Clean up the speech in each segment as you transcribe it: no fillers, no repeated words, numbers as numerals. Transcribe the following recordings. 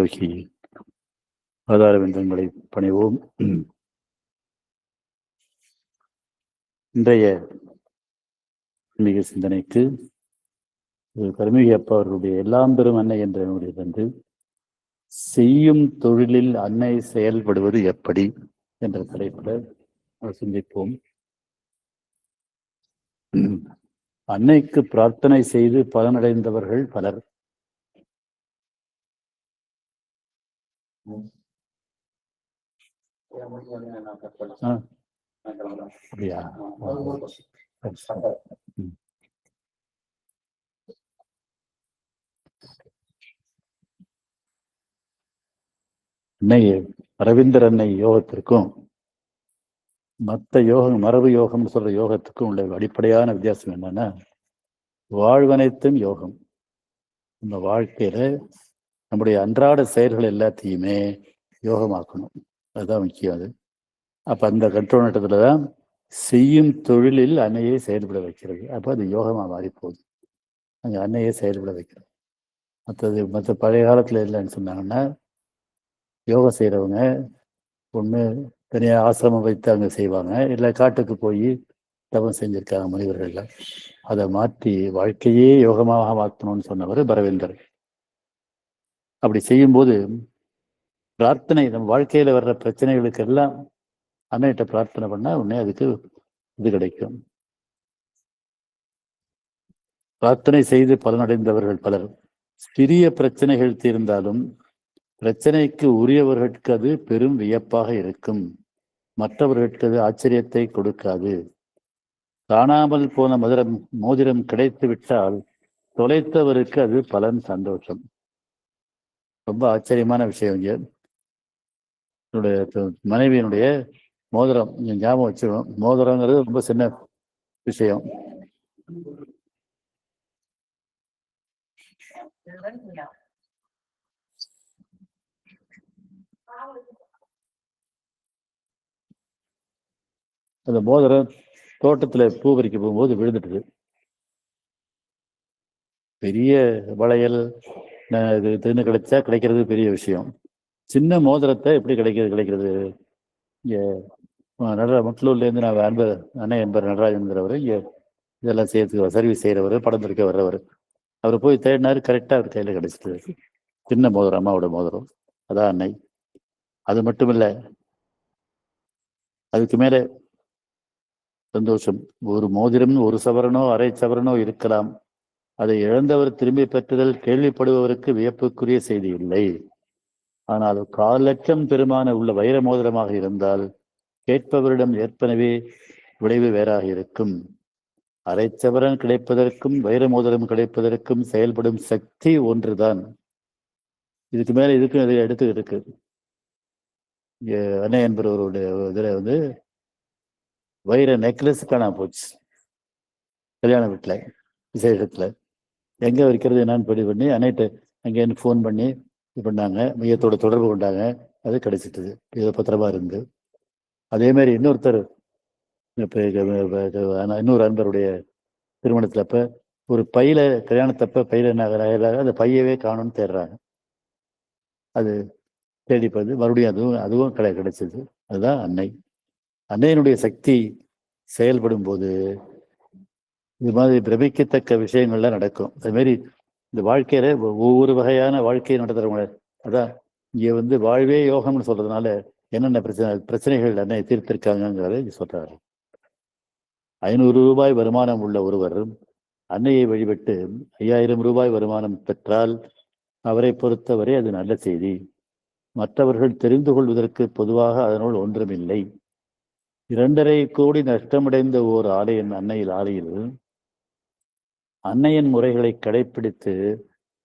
ஆதியோகி ஆதாரவிந்தங்களை பணிவோம். இன்றைய ஆன்மீக சிந்தனைக்கு கருமிகை அப்பா அவர்களுடைய எல்லாம் பெரும் அன்னை என்ற நூலிலிருந்து செய்யும் தொழிலில் அன்னை செயல்படுவது எப்படி என்ற தலைப்பில் சிந்திப்போம். அன்னைக்கு பிரார்த்தனை செய்து பலனடைந்தவர்கள் பலர். அப்படியா? அன்னை அரவிந்தர் அன்னை யோகத்திற்கும் மற்ற யோகம் மரபு யோகம்னு சொல்ற யோகத்துக்கும் உள்ள அடிப்படையான வித்தியாசம் என்னன்னா, வாழ்வனைத்தும் யோகம். நம்ம வாழ்க்கையில நம்முடைய அன்றாட செயல்கள் எல்லாத்தையுமே யோகமாக்கணும், அதுதான் முக்கியம். அது அப்ப அந்த கண்ட்ரோல் நட்டத்துலதான் செய்யும் தொழிலில் அன்னையை செயல்பட வைக்கிறது. அப்போ அது யோகமா மாறி போகுது, அங்க அன்னையை செயல்பட வைக்கிறது. மற்ற பழைய காலத்துல இல்லைன்னு சொன்னாங்கன்னா, யோகம் செய்யறவங்க ஒண்ணு தனியாக ஆசிரமம் வைத்து அங்கே செய்வாங்க, இல்லை காட்டுக்கு போய் தவம் செஞ்சிருக்காங்க முனிவர்கள். அதை மாற்றி வாழ்க்கையே யோகமாக மாற்றணும்னு சொன்னவர் பரவேந்தர். அப்படி செய்யும்போது பிரார்த்தனை, நம்ம வாழ்க்கையில வர்ற பிரச்சனைகளுக்கு எல்லாம் அன்னைகிட்ட பிரார்த்தனை பண்ணா உடனே அதுக்கு இது கிடைக்கும். பிரார்த்தனை செய்து பலனடைந்தவர்கள் பலர். சிறிய பிரச்சனைகள் தீர்ந்தாலும் பிரச்சனைக்கு உரியவர்களுக்கு அது பெரும் வியப்பாக இருக்கும், மற்றவர்களுக்கு அது ஆச்சரியத்தை கொடுக்காது. காணாமல் போன மோதிரம் கிடைத்து விட்டால் தொலைத்தவருக்கு அது பலன் சந்தோஷம். ரொம்ப ஆச்சரியமான விஷயம். இங்க என்னுடைய மனைவியினுடைய மோதிரம் ஞாபகம் வச்சுக்கணும். மோதிரங்கிறது ரொம்ப சின்ன விஷயம். அந்த மோதிரம் தோட்டத்துல பூ பறிக்க போகும்போது விழுந்துட்டுது. பெரிய வளையல் இது தின்னு கிடைச்சா கிடைக்கிறது பெரிய விஷயம். சின்ன மோதிரத்தை எப்படி கிடைக்கிறது? இங்க மட்டலூர்ல இருந்து நான் அண்ணன் என்பர் நடராஜன்கிறவர் இங்க இதெல்லாம் செய்யறதுக்கு சர்வீஸ் செய்யறவர், படம் இருக்க வர்றவர். அவர் போய் தேடினாரு, கரெக்டா அவர் கையில கிடைச்சிட்டு. சின்ன மோதிரம், அம்மாவோட மோதிரம். அதான் அன்னை. அது மட்டும் இல்ல, அதுக்கு மேல சந்தோஷம். ஒரு மோதிரம் ஒரு சவரனோ அரை சவரனோ இருக்கலாம், அதை இழந்தவர் திரும்பி பெற்றுதல் கேள்விப்படுபவருக்கு வியப்புக்குரிய செய்தி இல்லை. ஆனால் 1/4 லட்சம் பெருமான உள்ள வைர மோதிரமாக இருந்தால் கேட்பவரிடம் ஏற்பனவே விளைவு வேறாக இருக்கும். அரை சவரன் கிடைப்பதற்கும் வைர மோதிரம் கிடைப்பதற்கும் செயல்படும் சக்தி ஒன்றுதான். இதுக்கு மேல இதுக்கும் இதை எடுத்து இருக்கு. அண்ணன் என்பவருடைய இதுல வைர நெக்லஸ் காணாம போச்சு கல்யாண வீட்டுல, விசேஷத்துல. எங்க வைக்கிறது என்னன்னு பண்ணி அன்னைட்டு அங்கேன்னு ஃபோன் பண்ணி இது பண்ணாங்க, மையத்தோட தொடர்பு கொண்டாங்க, அது கிடைச்சிட்டுது. இது பத்திரமா இருந்து. அதே மாதிரி இன்னொருத்தர் இன்னொரு அன்பருடைய திருமணத்துல அப்ப ஒரு பையில, கல்யாணத்தப்ப பையில என்ன அந்த பையவே காணும்னு தேடுறாங்க. அது தேடிப்பது மறுபடியும் அதுவும் கிடைச்சது. அதுதான் அன்னை. அன்னையினுடைய சக்தி செயல்படும் போது இது மாதிரி பிரமிக்கத்தக்க விஷயங்கள்லாம் நடக்கும். அது மாதிரி இந்த வாழ்க்கையில ஒவ்வொரு வகையான வாழ்க்கையை நடத்துறவங்க, அதான் இங்க வாழ்வே யோகம்னு சொல்றதுனால என்னென்ன பிரச்சனைகள் அன்னை தீர்த்திருக்காங்கிறத சொல்றாரு. 500 ரூபாய் வருமானம் உள்ள ஒருவர் அன்னையை வழிபட்டு 5000 ரூபாய் வருமானம் பெற்றால் அவரை பொறுத்தவரை அது நல்ல செய்தி. மற்றவர்கள் தெரிந்து கொள்வதற்கு பொதுவாக அதனுள் ஒன்றுமில்லை. 2.5 கோடி நஷ்டமடைந்த ஓர் அன்னையில் ஆலையில் அன்னையின் முறைகளை கடைபிடித்து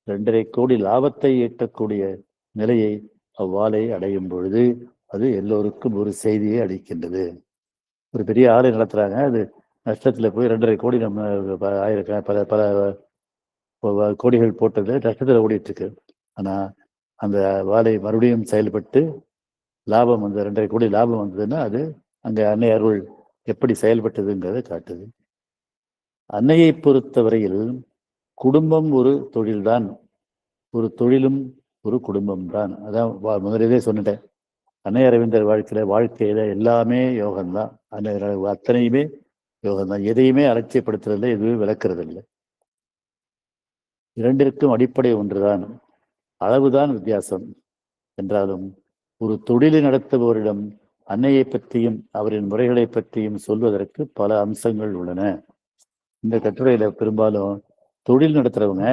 2.5 கோடி லாபத்தை ஈட்டக்கூடிய நிலையை அவ்வாலை அடையும் பொழுது அது எல்லோருக்கும் ஒரு செய்தியை அளிக்கின்றது. ஒரு பெரிய ஆலை நடத்துறாங்க, அது நஷ்டத்துல போய் 2.5 கோடி நம்ம பல கோடிகள் போட்டது நஷ்டத்துல ஓடிட்டு இருக்கு. ஆனா அந்த வாழை மறுபடியும் செயல்பட்டு லாபம் 2.5 கோடி லாபம் வந்ததுன்னா அது அங்க அன்னை அருள் எப்படி செயல்பட்டதுங்கிறத காட்டுது. அன்னையை பொறுத்தவரையில் குடும்பம் ஒரு தொழில்தான். ஒரு தொழிலும் ஒரு குடும்பம் தான். அதான் முதலிலே சொன்னிட்டேன். அன்னை அரவிந்தர் வாழ்க்கையில எல்லாமே யோகம்தான். அத்தனையுமே யோகம்தான். எதையுமே அலட்சியப்படுத்துறதில்லை, எதுவுமே விளக்குறது இல்லை. இரண்டிற்கும் அடிப்படை ஒன்றுதான். அளவுதான் வித்தியாசம் என்றாலும் ஒரு தொழிலை நடத்துபவரிடம் அன்னையை பற்றியும் அவரின் முறைகளை பற்றியும் சொல்வதற்கு பல அம்சங்கள் உள்ளன. இந்த கட்டுரையில பெரும்பாலும் தொழில் நடத்துறவங்க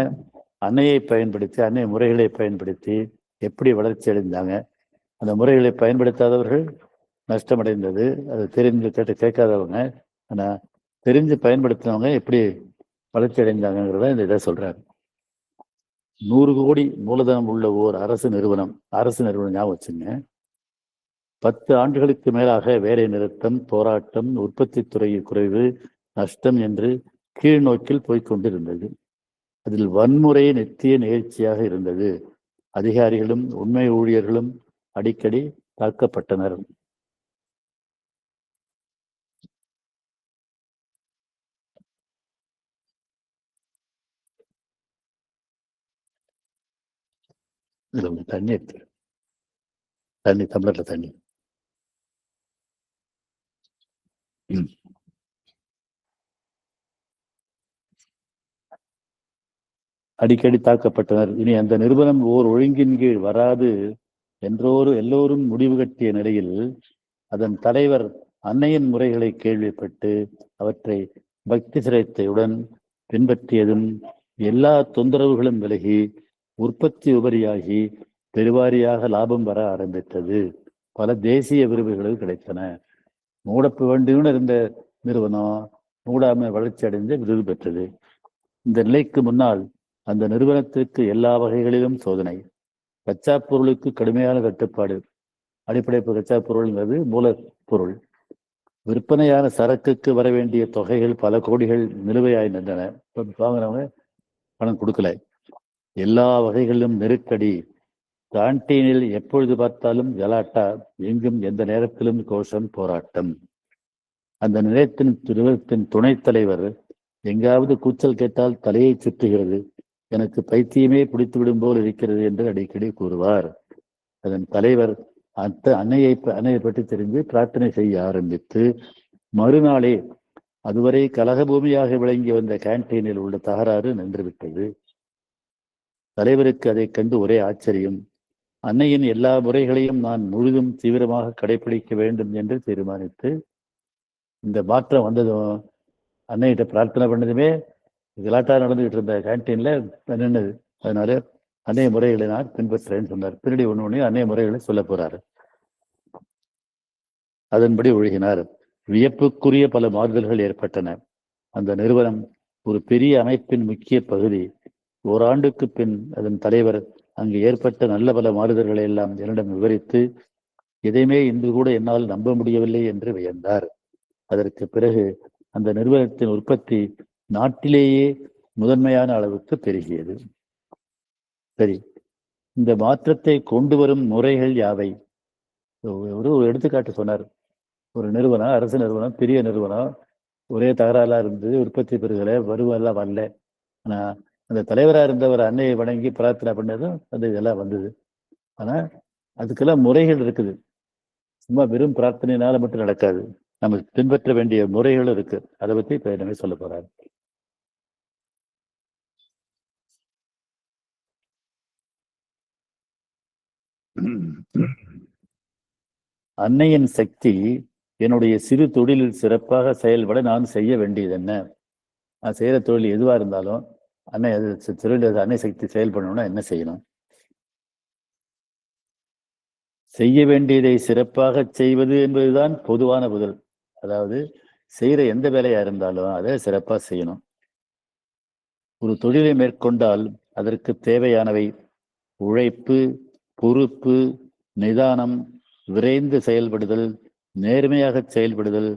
அன்னையை பயன்படுத்தி, அன்னை முறைகளை பயன்படுத்தி எப்படி வளர்ச்சி அடைந்தாங்க, அந்த முறைகளை பயன்படுத்தாதவர்கள் நஷ்டமடைந்தது, அது தெரிஞ்சு கேட்காதவங்க, ஆனா தெரிஞ்சு பயன்படுத்தினவங்க எப்படி வளர்ச்சி அடைந்தாங்கிறத இந்த இதை சொல்றாரு. 100 கோடி மூலதனம் உள்ள ஓர் அரசு நிறுவனம் ஞாபகம் வச்சுங்க, 10 ஆண்டுகளுக்கு மேலாக வேலை நிறுத்தம், போராட்டம், உற்பத்தி துறை குறைவு, நஷ்டம் என்று கீழ் நோக்கில் போய்கொண்டிருந்தது. அதில் வன்முறை நித்திய நிகழ்ச்சியாக இருந்தது. அதிகாரிகளும் உண்மை ஊழியர்களும் அடிக்கடி தாக்கப்பட்டனர். தண்ணி டம்ளர்ல தண்ணி. அடிக்கடி தாக்கப்பட்டனர். இனி அந்த நிறுவனம் ஓர் ஒழுங்கின் கீழ் வராது எல்லோரும் முடிவு கட்டிய நிலையில் அதன் தலைவர் அன்னையின் முறைகளை கேள்விப்பட்டு அவற்றை பக்தி சிரத்தையுடன் பின்பற்றியதும் எல்லா தொந்தரவுகளும் விலகி உற்பத்தி உபரியாகி பெருவாரியாக லாபம் வர ஆரம்பித்தது. பல தேசிய விருதுகள் கிடைத்தன. மூடப்ப வேண்டும்னு இருந்த நிறுவனம் மூடாமை வளர்ச்சி அடைந்து விருது பெற்றது. இந்த நிலைக்கு முன்னால் அந்த நிறுவனத்திற்கு எல்லா வகைகளிலும் சோதனை. கச்சா பொருளுக்கு கடுமையான கட்டுப்பாடு. அடிப்படை கச்சா பொருள்ங்கிறது மூலப்பொருள். விற்பனையான சரக்குக்கு வர வேண்டிய தொகைகள் பல கோடிகள் நிலுவையாய் நின்றன. வாங்கினவங்க பணம் கொடுக்கல. எல்லா வகைகளிலும் நெருக்கடி. கேண்டீனில் எப்பொழுது பார்த்தாலும் கலாட்டா, எங்கும் எந்த நேரத்திலும் கோஷம், போராட்டம். அந்த நிறுவனத்தின் துணைத் தலைவர் எங்காவது கூச்சல் கேட்டால் தலையை சுற்றுகிறது, எனக்கு பைத்தியமே பிடித்துவிடும் போல் இருக்கிறது என்று அடிக்கடி கூறுவார். அதன் தலைவர் அன்னையை பற்றி தெரிந்து பிரார்த்தனை செய்ய ஆரம்பித்து மறுநாளே அதுவரை கலக பூமியாக விளங்கி வந்த கேண்டீனில் உள்ள தகராறு நின்றுவிட்டது. தலைவருக்கு அதை கண்டு ஒரே ஆச்சரியம். அன்னையின் எல்லா முறைகளையும் நான் முழுதும் தீவிரமாக கடைபிடிக்க வேண்டும் என்று தீர்மானித்து, இந்த மாற்றம் வந்ததும் அன்னைகிட்ட பிரார்த்தனை பண்ணதுமே கலாட்டா நடந்துகிட்டு இருந்த கேண்டீன்ல நின்னுது. அதனால அன்னைய முறைகளை நான் பின்பற்றுறேன்னு சொன்னார். பின்னாடி ஒண்ணு அன்னைய முறைகளை சொல்ல போறாரு. அதன்படி ஒழுகினார். வியப்புக்குரிய பல மாறுதல்கள் ஏற்பட்டன. அந்த நிறுவனம் ஒரு பெரிய அமைப்பின் முக்கிய பகுதி. ஓராண்டுக்கு பின் அதன் தலைவர் அங்கு ஏற்பட்ட நல்ல பல மாறுதல்களை எல்லாம் என்னிடம் விவரித்து, எதையுமே இன்று கூட என்னால் நம்ப முடியவில்லை என்று வியந்தார். அதற்கு பிறகு அந்த நிறுவனத்தின் உற்பத்தி நாட்டிலேயே முதன்மையான அளவுக்கு பெருகியது. சரி, இந்த மாற்றத்தை கொண்டு வரும் முறைகள் யாவை? ஒரு எடுத்துக்காட்டு சொன்னார். ஒரு நிறுவனம், அரசு நிறுவனம், பெரிய நிறுவனம், ஒரே தகராறா இருந்தது, உற்பத்தி பெருகலை, வருவெல்லாம் வரல. ஆனா அந்த தலைவராக இருந்தவர் அன்னையை வணங்கி பிரார்த்தனை பண்ணதும் அது இதெல்லாம் வந்தது. ஆனா அதுக்கெல்லாம் முறைகள் இருக்குது. சும்மா வெறும் பிரார்த்தனையினால மட்டும் நடக்காது. நம்ம பின்பற்ற வேண்டிய முறைகளும் இருக்கு. அதை பத்தி இப்ப என்னமே சொல்ல போறாரு. அன்னையின் சக்தி என்னுடைய சிறு தொழிலில் சிறப்பாக செயல்பட நான் செய்ய வேண்டியது என்ன? நான் செய்யற தொழில் எதுவா இருந்தாலும் அன்னை சக்தி செயல்படணும்னா என்ன செய்யணும்? செய்ய வேண்டியதை சிறப்பாக செய்வது என்பதுதான் பொதுவான பதில். அதாவது செய்யற எந்த வேலையா இருந்தாலும் அதை சிறப்பா செய்யணும். ஒரு தொழிலை மேற்கொண்டால் அதற்கு தேவையானவை உழைப்பு, பொறுப்பு, நிதானம், விரைந்து செயல்படுதல், நேர்மையாக செயல்படுதல்,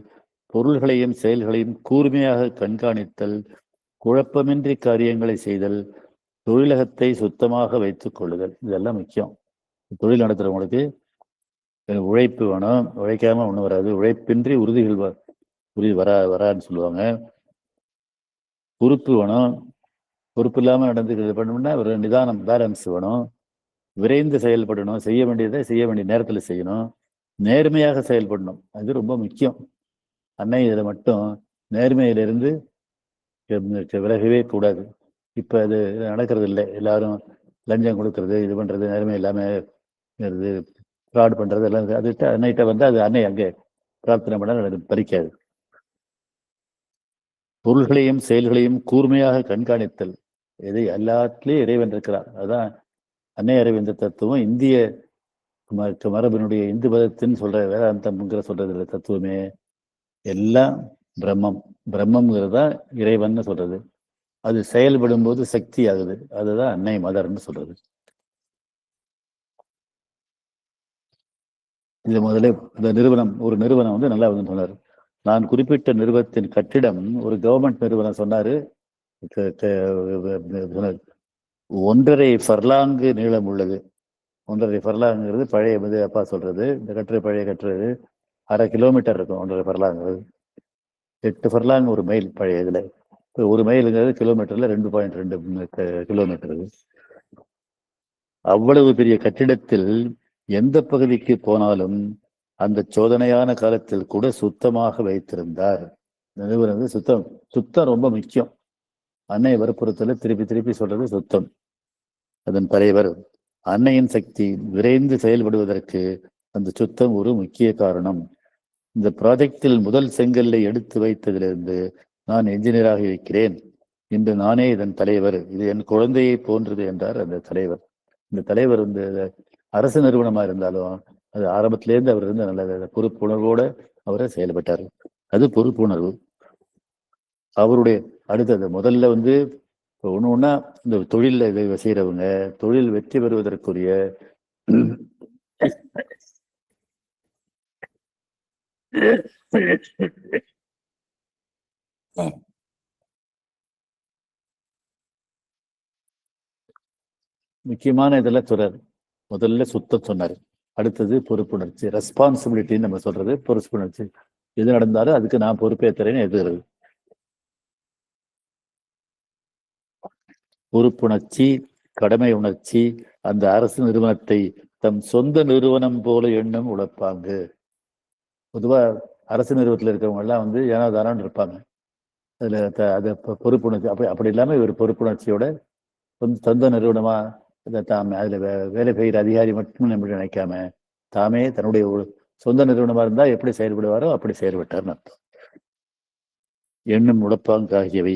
பொருள்களையும் செயல்களையும் கூர்மையாக கண்காணித்தல், குழப்பமின்றி காரியங்களை செய்தல், தொழிலகத்தை சுத்தமாக வைத்துக் கொள்ளுதல். இதெல்லாம் முக்கியம். தொழில் நடத்துறவங்களுக்கு உழைப்பு வேணும். உழைக்காம ஒண்ணும் வராது. உழைப்பின்றி உறுதி வரான்னு சொல்லுவாங்க. பொறுப்பு வேணும். பொறுப்பு இல்லாம நடந்துக்கிறது பண்ணோம்னா ஒரு நிதானம், பேலன்ஸ் வேணும். விரைந்து செயல்படணும், செய்ய வேண்டியதை செய்ய வேண்டிய நேரத்தில் செய்யணும், நேர்மையாக செயல்படணும். அது ரொம்ப முக்கியம். அன்னை இதில் மட்டும் நேர்மையிலிருந்து விலகவே கூடாது. இப்போ அது நடக்கிறது இல்லை. எல்லாரும் லஞ்சம் கொடுக்கறது, இது பண்றது, நேர்மை இல்லாமல் ஃப்ராட் பண்றது எல்லாம் அது அன்னைகிட்ட வந்து அது அன்னை அங்கே பிரார்த்தனை பண்ண பறிக்காது. பொருள்களையும் செயல்களையும் கூர்மையாக கண்காணித்தல், எதை எல்லாத்திலையும் இறைவன் இருக்கிறார். அதுதான் அன்னை அறிவிந்த தத்துவம். இந்திய மரபினுடைய இந்து மதத்தின் சொல்ற வேதாந்தம்ங்கிற சொல்றது தத்துவமே எல்லாம் பிரம்மம். பிரம்மங்கிறதா இறைவன் சொல்றது. அது செயல்படும் போது சக்தி ஆகுது. அதுதான் அன்னை மதர்ன்னு சொல்றது. இது முதல்ல இந்த நிறுவனம், ஒரு நிறுவனம் வந்து நல்லா வந்து சொன்னார். நான் குறிப்பிட்ட நிறுவனத்தின் கட்டிடம் ஒரு கவர்மெண்ட் நிறுவனம் சொன்னாரு. 1.5 ஃபர்லாங்கு நீளம் உள்ளது. 1.5 ஃபர்லாங்கிறது பழைய வந்து அப்பா சொல்றது. இந்த கட்டுரை பழைய கட்டுறது 1/2 கிலோமீட்டர் இருக்கும். 1.5 ஃபர்லாங்கிறது 8 ஃபர்லாங் ஒரு மைல் பழைய இதுல. ஒரு மைலுங்கிறது கிலோமீட்டர்ல 2.2 கிலோமீட்டர். அவ்வளவு பெரிய கட்டிடத்தில் எந்த பகுதிக்கு போனாலும் அந்த சோதனையான காலத்தில் கூட சுத்தமாக வைத்திருந்தார். நிறுவனம் சுத்தம் ரொம்ப முக்கியம். அன்னை வற்புறுத்தல திருப்பி சொல்றது சுத்தம். அதன் தலைவர் அன்னையின் சக்தி விரைந்து செயல்படுவதற்கு அந்த சுத்தம் ஒரு முக்கிய காரணம். இந்த ப்ராஜெக்டில் முதல் செங்கல்லை எடுத்து வைத்ததிலிருந்து நான் என்ஜினியராக இருக்கிறேன். இன்று நானே இதன் தலைவர். இது என் குழந்தையை போன்றது என்றார் அந்த தலைவர். இந்த தலைவர் வந்து அரசு நிறுவனமா இருந்தாலும் அது ஆரம்பத்திலேருந்து அவர் இருந்து நல்ல பொறுப்புணர்வோட அவரை செயல்பட்டார். அது பொறுப்புணர்வு. அவருடைய அடுத்தது முதல்ல வந்து ஒண்ணா இந்த தொழில இதை செய்யறவங்க தொழில் வெற்றி பெறுவதற்குரிய முக்கியமான இதெல்லாம் சொல்றாரு. முதல்ல சுத்தம் சொன்னாரு. அடுத்தது பொறுப்புணர்ச்சி, ரெஸ்பான்சிபிலிட்டின்னு நம்ம சொல்றது. பொறுப்புணர்ச்சி, எது நடந்தாலும் அதுக்கு நான் பொறுப்பேற்கிறேன்னு எழுதுகிறது. பொறுப்புணர்ச்சி, கடமை உணர்ச்சி, அந்த அரசு நிறுவனத்தை தம் சொந்த நிறுவனம் போல எண்ணம் உழைப்பாங்க. பொதுவா அரசு நிறுவனத்தில் இருக்கிறவங்க எல்லாம் வந்து ஏனாதாரான்னு இருப்பாங்க. அதுல அது பொறுப்புணர்ச்சி அப்படி இல்லாம இவர் பொறுப்புணர்ச்சியோட சொந்த நிறுவனமா தாமே அதுல வேலை பெய்கிற அதிகாரி மட்டும் நம்ம நினைக்காம தாமே தன்னுடைய சொந்த நிறுவனமா இருந்தா எப்படி செயல்படுவாரோ அப்படி செயல்பட்டார்னு அர்த்தம். எண்ணம் உழைப்பாங்க ஆகியவை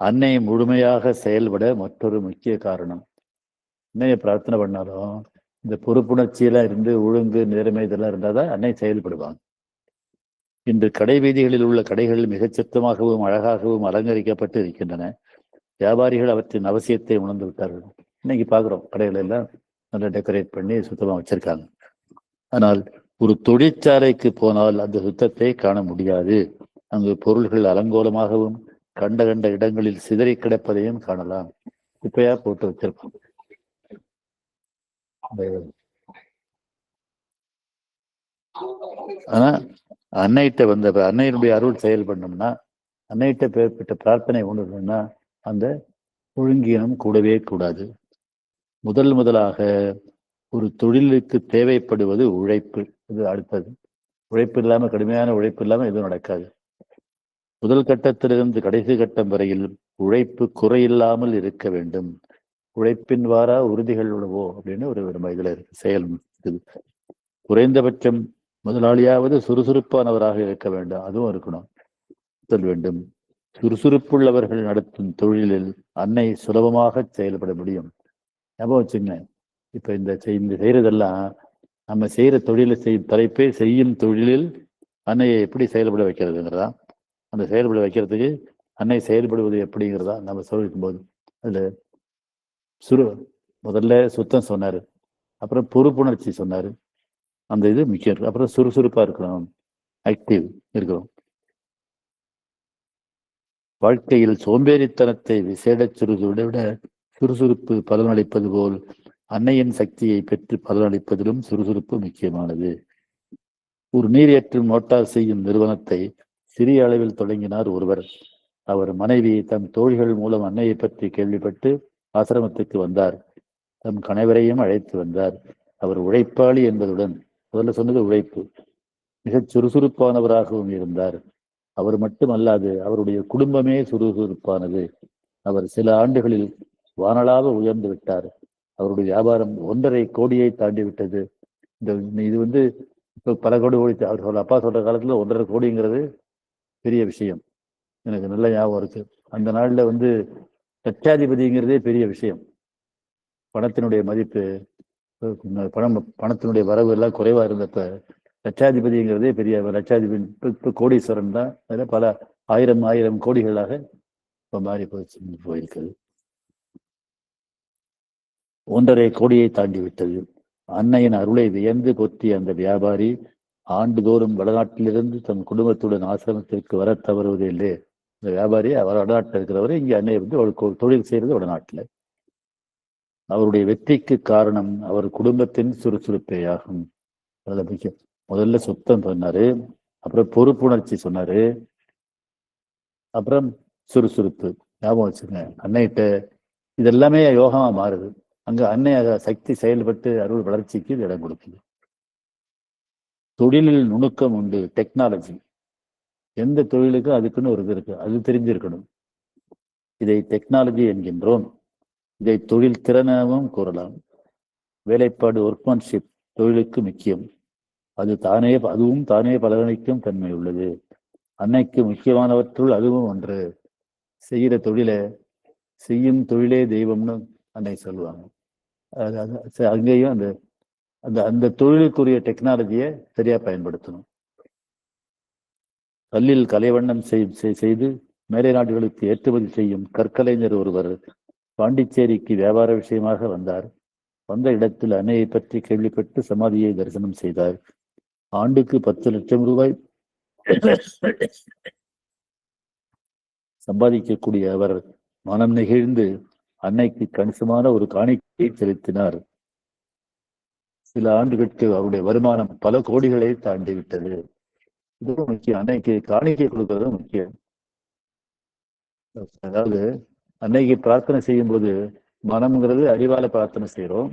அன்னை முழுமையாக செயல்பட மற்றொரு முக்கிய காரணம். அன்னையை பிரார்த்தனை பண்ணாலும் இந்த பொறுப்புணர்ச்சியெல்லாம் இருந்து ஒழுங்கு நேர்மை இதெல்லாம் இருந்தாதான் அன்னை செயல்படுவாங்க. இன்று கடை வீதிகளில் உள்ள கடைகள் மிகச் சுத்தமாகவும் அழகாகவும் அலங்கரிக்கப்பட்டு இருக்கின்றன. வியாபாரிகள் அவற்றின் அவசியத்தை உணர்ந்து விட்டார்கள். இன்னைக்கு பாக்குறோம் கடைகள் எல்லாம் நல்லா டெக்கரேட் பண்ணி சுத்தமா வச்சிருக்காங்க. ஆனால் ஒரு தொழிற்சாலைக்கு போனால் அந்த சுத்தத்தை காண முடியாது. அங்கு பொருள்கள் அலங்கோலமாகவும் கண்ட இடங்களில் சிதறி கிடப்பதையும் காணலாம். குப்பையா போட்டு வச்சிருப்பாங்க. ஆனா அன்னைகிட்ட வந்த அன்னையினுடைய அருள் செயல்படணும்னா, அன்னைகிட்ட பேர்பட்ட பிரார்த்தனை உணரணும்னா அந்த ஒழுங்கீனம் கூடவே கூடாது. முதலாக ஒரு தொழிலுக்கு தேவைப்படுவது உழைப்பு. இது அடுத்தது. உழைப்பு இல்லாம, கடுமையான உழைப்பு இல்லாம எதுவும் நடக்காது. முதல் கட்டத்திலிருந்து கடைசி கட்டம் வரையில் உழைப்பு குறையில்லாமல் இருக்க வேண்டும். உழைப்பின் வாரா உறுதிகள் உழவோ அப்படின்னு ஒரு இதுல இருக்கு செயல். குறைந்தபட்சம் முதலாளியாவது சுறுசுறுப்பானவராக இருக்க வேண்டும். அதுவும் இருக்கணும் வேண்டும். சுறுசுறுப்புள்ளவர்கள் நடத்தும் தொழிலில் அன்னை சுலபமாக செயல்பட முடியும். ஞாபகம் வச்சுங்க. இப்ப இந்த செய்யறதெல்லாம் நம்ம செய்யற தொழிலை தலைப்பே செய்யும் தொழிலில் அன்னையை எப்படி செயல்பட வைக்கிறதுங்கிறதா. அந்த செயல்பட வைக்கிறதுக்கு அன்னை செயல்படுவது எப்படிங்கிறதா நம்ம சொல்லிக்கும் போது அதுல முதல்ல சுத்தம் சொன்னாரு, அப்புறம் பொறுப்புணர்ச்சி சொன்னாரு. அந்த இது முக்கியம். அப்புறம் சுறுசுறுப்பா இருக்கணும், ஆக்டிவ் இருக்கணும். வாழ்க்கையில் சோம்பேறித்தனத்தை விசேட சுறுசுறுப்பை விட சுறுசுறுப்பு பலனளிப்பது போல் அன்னையின் சக்தியை பெற்று பலனளிப்பதிலும் சுறுசுறுப்பு முக்கியமானது. ஒரு நீரேற்றும் மோட்டார் செய்யும் நிறுவனத்தை சிறிய அளவில் தொடங்கினார் ஒருவர். அவர் மனைவி தம் தோழிகள் மூலம் அன்னையை பற்றி கேள்விப்பட்டு ஆசிரமத்துக்கு வந்தார். தம் கணவரையும் அழைத்து வந்தார். அவர் உழைப்பாளி என்பதுடன், முதல்ல சொன்னது உழைப்பு, மிகச் சுறுசுறுப்பானவராகவும் இருந்தார். அவர் மட்டுமல்லாது அவருடைய குடும்பமே சுறுசுறுப்பானது. அவர் சில ஆண்டுகளில் வானளாவ உயர்ந்து விட்டார். அவருடைய வியாபாரம் 1.5 கோடியை தாண்டி விட்டது. இது இப்ப பல கோடி ஓடிச்சு. அவர் அப்பா சொல்ற காலத்துல 1.5 கோடிங்கிறது பெரிய விஷயம். எனக்கு நல்ல ஞாபகம் இருக்கு. அந்த நாள்ல லட்சாதிபதிங்கிறதே பெரிய விஷயம். பணத்தினுடைய மதிப்பு, பணத்தினுடைய வரவு எல்லாம் குறைவா இருந்தப்ப லட்சாதிபதிங்கிறதே பெரிய லட்சாதிபதி. இப்ப கோடீஸ்வரன் தான். அதுல பல ஆயிரம் கோடிகளாக இப்ப மாறி போயிருக்கிறது. 1.5 கோடியை தாண்டி விட்டது. அன்னையின் அருளை வியந்து பொத்திய அந்த வியாபாரி ஆண்டுதோறும் வடநாட்டிலிருந்து தன் குடும்பத்துடன் ஆசிரமத்திற்கு வர தவறுவதில்லை. இந்த வியாபாரி அவர் வடநாட்டில் இருக்கிறவரை இங்கே அன்னையை தொழில் செய்யறது வடநாட்டில். அவருடைய வெற்றிக்கு காரணம் அவர் குடும்பத்தின் சுறுசுறுப்பேயாகும். அதுல முக்கியம். முதல்ல சுத்தம் சொன்னாரு, அப்புறம் பொறுப்புணர்ச்சி சொன்னாரு, அப்புறம் சுறுசுறுப்பு. ஞாபகம் வச்சுங்க. அன்னைகிட்ட இதெல்லாமே யோகமா மாறுது. அங்க அன்னை சக்தி செயல்பட்டு அருள் வளர்ச்சிக்கு இடம் கொடுக்குது. தொழிலில் நுணுக்கம் உண்டு, டெக்னாலஜி. எந்த தொழிலுக்கும் அதுக்குன்னு ஒரு இது இருக்கு, அது தெரிஞ்சிருக்கணும். இதை டெக்னாலஜி என்கின்றோம். இதை தொழில் திறனாகவும் கூறலாம். வேலைப்பாடு, ஒர்க்மன்ஷிப் தொழிலுக்கு முக்கியம். அதுவும் தானே பலனளிக்கும் தன்மை உள்ளது. அன்னைக்கு முக்கியமானவற்றுள் அதுவும் ஒன்று. செய்யும் தொழிலே தெய்வம்னு அன்னை சொல்லுவாங்க. அங்கேயும் அந்த தொழிலுக்குரிய டெக்னாலஜியை சரியா பயன்படுத்தணும். கல்லில் கலைவண்ணம் செய்து மேலை நாடுகளுக்கு ஏற்றுமதி செய்யும் கற்கலைஞர் ஒருவர் பாண்டிச்சேரிக்கு வியாபார விஷயமாக வந்தார். வந்த இடத்தில் அன்னையை பற்றி கேள்விப்பட்டு சமாதியை தரிசனம் செய்தார். ஆண்டுக்கு 10 லட்சம் ரூபாய் சம்பாதிக்கக்கூடிய அவர் மனம் நெகிழ்ந்து அன்னைக்கு கணிசமான ஒரு காணிக்கையை செலுத்தினார். சில ஆண்டுகளுக்கு அவருடைய வருமானம் பல கோடிகளை தாண்டி விட்டது. இதுவும் முக்கியம். அன்னைக்கு காணிக்கை கொடுக்கறதும் முக்கியம். அதாவது அன்னைக்கு பிரார்த்தனை செய்யும் போது மனம்ங்கிறது அறிவால பிரார்த்தனை செய்யறோம்.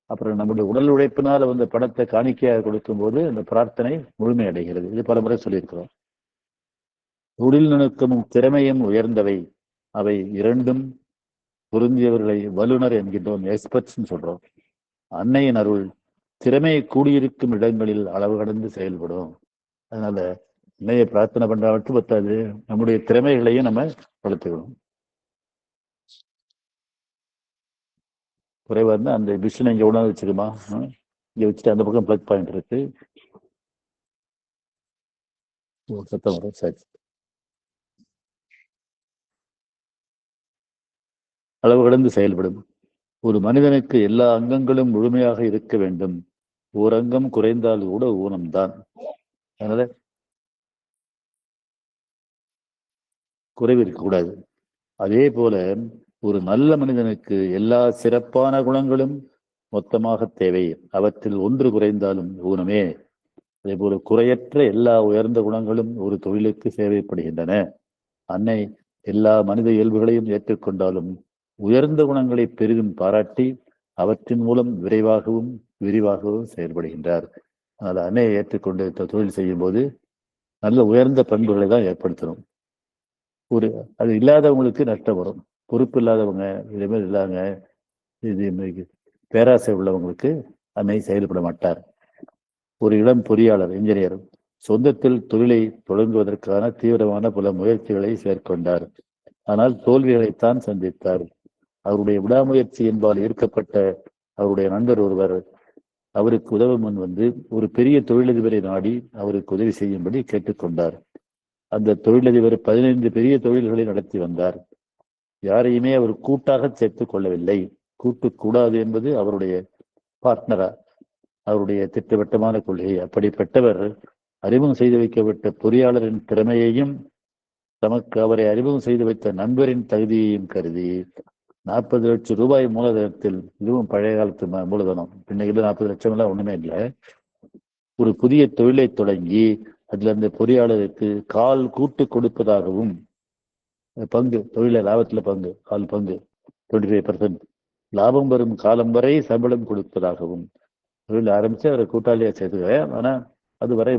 அப்புறம் நம்முடைய உடல் உழைப்பினால பணத்தை காணிக்கையாக கொடுக்கும் போது அந்த பிரார்த்தனை முழுமை அடைகிறது. இது பல முறை சொல்லியிருக்கிறோம். தொழில் நுணுக்கமும் திறமையும் உயர்ந்தவை. அவை இரண்டும் பொருந்தியவர்களை வல்லுநர் என்கின்றோம், எக்ஸ்பர்ட்ஸ் சொல்றோம். அன்னையின் அருள் திறமையை கூடியிருக்கும் இடங்களில் அளவு கடந்து செயல்படும். அதனால அன்னையை பிரார்த்தனை பண்ற மட்டும் பத்தாது, நம்முடைய திறமைகளையும் நம்ம வளர்த்துக்கணும். குறைவா இருந்தா அந்த மிஷினை இங்க உணவு வச்சிருமா, இங்க வச்சுட்டு அந்த பக்கம் பிளக் பாயிண்ட் இருக்கு. சத்தம் வரும். சரி, அளவு கடந்து செயல்படும். ஒரு மனிதனுக்கு எல்லா அங்கங்களும் முழுமையாக இருக்க வேண்டும். ஒரு அங்கம் குறைந்தால் கூட ஊனம்தான். அதனால குறைவு இருக்கக்கூடாது. அதே போல ஒரு நல்ல மனிதனுக்கு எல்லா சிறப்பான குணங்களும் மொத்தமாக தேவை. அவற்றில் ஒன்று குறைந்தாலும் ஊனமே. அதே போல குறையற்ற எல்லா உயர்ந்த குணங்களும் ஒரு தொழிலுக்கு தேவைப்படுகின்றன. அன்னை எல்லா மனித இயல்புகளையும் ஏற்றுக்கொண்டாலும் உயர்ந்த குணங்களை பெரிதும் பாராட்டி அவற்றின் மூலம் விரைவாகவும் விரிவாகவும் செயல்படுகின்றார். அதனால அன்னையை ஏற்றுக்கொண்டு தொழில் செய்யும் போது நல்ல உயர்ந்த பண்புகளை தான் ஏற்படுத்தணும். அது இல்லாதவங்களுக்கு நஷ்டம் வரும். பொறுப்பு இல்லாதவங்க, இதுமாதிரி இல்லாங்க, இது பேராசை உள்ளவங்களுக்கு அன்னை செயல்பட மாட்டார். ஒரு இளம் பொறியாளர், இன்ஜினியர் சொந்தத்தில் தொழிலை தொடங்குவதற்கான தீவிரமான பல முயற்சிகளை மேற்கொண்டார். ஆனால் தோல்விகளைத்தான் சந்தித்தார். அவருடைய விடாமுயற்சி என்பால் ஈர்க்கப்பட்ட அவருடைய நண்பர் ஒருவர் அவருக்கு உதவ முன் ஒரு பெரிய தொழிலதிபரை நாடி அவருக்கு உதவி செய்யும்படி கேட்டுக்கொண்டார். அந்த தொழிலதிபர் 15 பெரிய தொழில்களை நடத்தி வந்தார். யாரையுமே அவர் கூட்டாக சேர்த்துக் கொள்ளவில்லை. கூடாது என்பது அவருடைய பார்ட்னரா, அவருடைய திட்டவட்டமான கொள்கை. அப்படிப்பட்டவர் அறிமுகம் செய்து வைக்கப்பட்ட பொறியாளரின் திறமையையும் தமக்கு அவரை அறிமுகம் செய்து வைத்த நண்பரின் தகுதியையும் கருதி 40 லட்சம் ரூபாய் மூலதனத்தில், இதுவும் பழைய காலத்து மூலதனம், இன்னைக்கு 40 லட்சம் எல்லாம் ஒண்ணுமே இல்லை, ஒரு புதிய தொழிலை தொடங்கி அதுல அந்த பொறியாளருக்கு கால் கூட்டு கொடுப்பதாகவும், பங்கு தொழில லாபத்துல கால் பங்கு 25%, லாபம் வரும் காலம் வரை சம்பளம் கொடுப்பதாகவும், தொழில் ஆரம்பிச்சு அவரை கூட்டாளியா சேர்த்துக்கிறேன், ஆனா அது வரை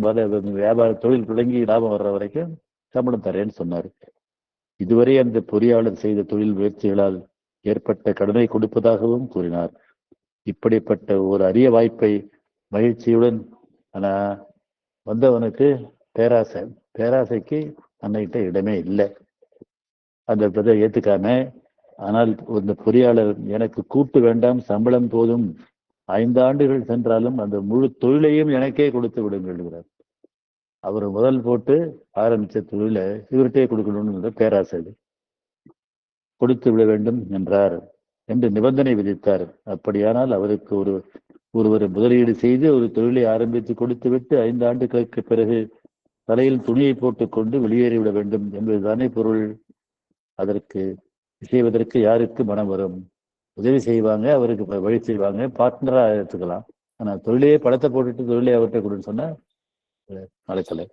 வியாபார தொழில் தொடங்கி லாபம் வர்ற வரைக்கும் சம்பளம் தரேன்னு சொன்னார். இதுவரை அந்த பொறியாளர் செய்த தொழில் முயற்சிகளால் ஏற்பட்ட கடனை கொடுப்பதாகவும் கூறினார். இப்படிப்பட்ட ஒரு அரிய வாய்ப்பை மகிழ்ச்சியுடன், ஆனா வந்தவனுக்கு பேராசை, பேராசைக்கு அன்னைகிட்ட இடமே இல்லை. அந்த இதை ஏத்துக்காம, ஆனால் இந்த பொறியாளர் எனக்கு கூட்டு வேண்டாம், சம்பளம் போதும், 5 ஆண்டுகள் சென்றாலும் அந்த முழு தொழிலையும் எனக்கே கொடுத்து விடுங்கிறார். அவர் முதல் போட்டு ஆரம்பிச்ச தொழிலை இவர்கிட்டே கொடுக்கணும்னு பேராசை, கொடுத்து விட வேண்டும் என்றார் என்று நிபந்தனை விதித்தார். அப்படியானால் அவருக்கு ஒருவர் முதலீடு செய்து ஒரு தொழிலை ஆரம்பித்து கொடுத்து விட்டு 5 ஆண்டுகளுக்கு பிறகு தலையில் துணியை போட்டுக்கொண்டு வெளியேறிவிட வேண்டும் என்பதுதானே பொருள். அதற்கு செய்வதற்கு யாருக்கு மனம் வரும்? உதவி செய்வாங்க, அவருக்கு வழி செய்வாங்க, பார்ட்னரா எடுத்துக்கலாம். ஆனா தொழிலையே படத்தை போட்டுட்டு தொழிலை அவர்கிட்ட கொடுன்னு சொன்னா நடக்கலை.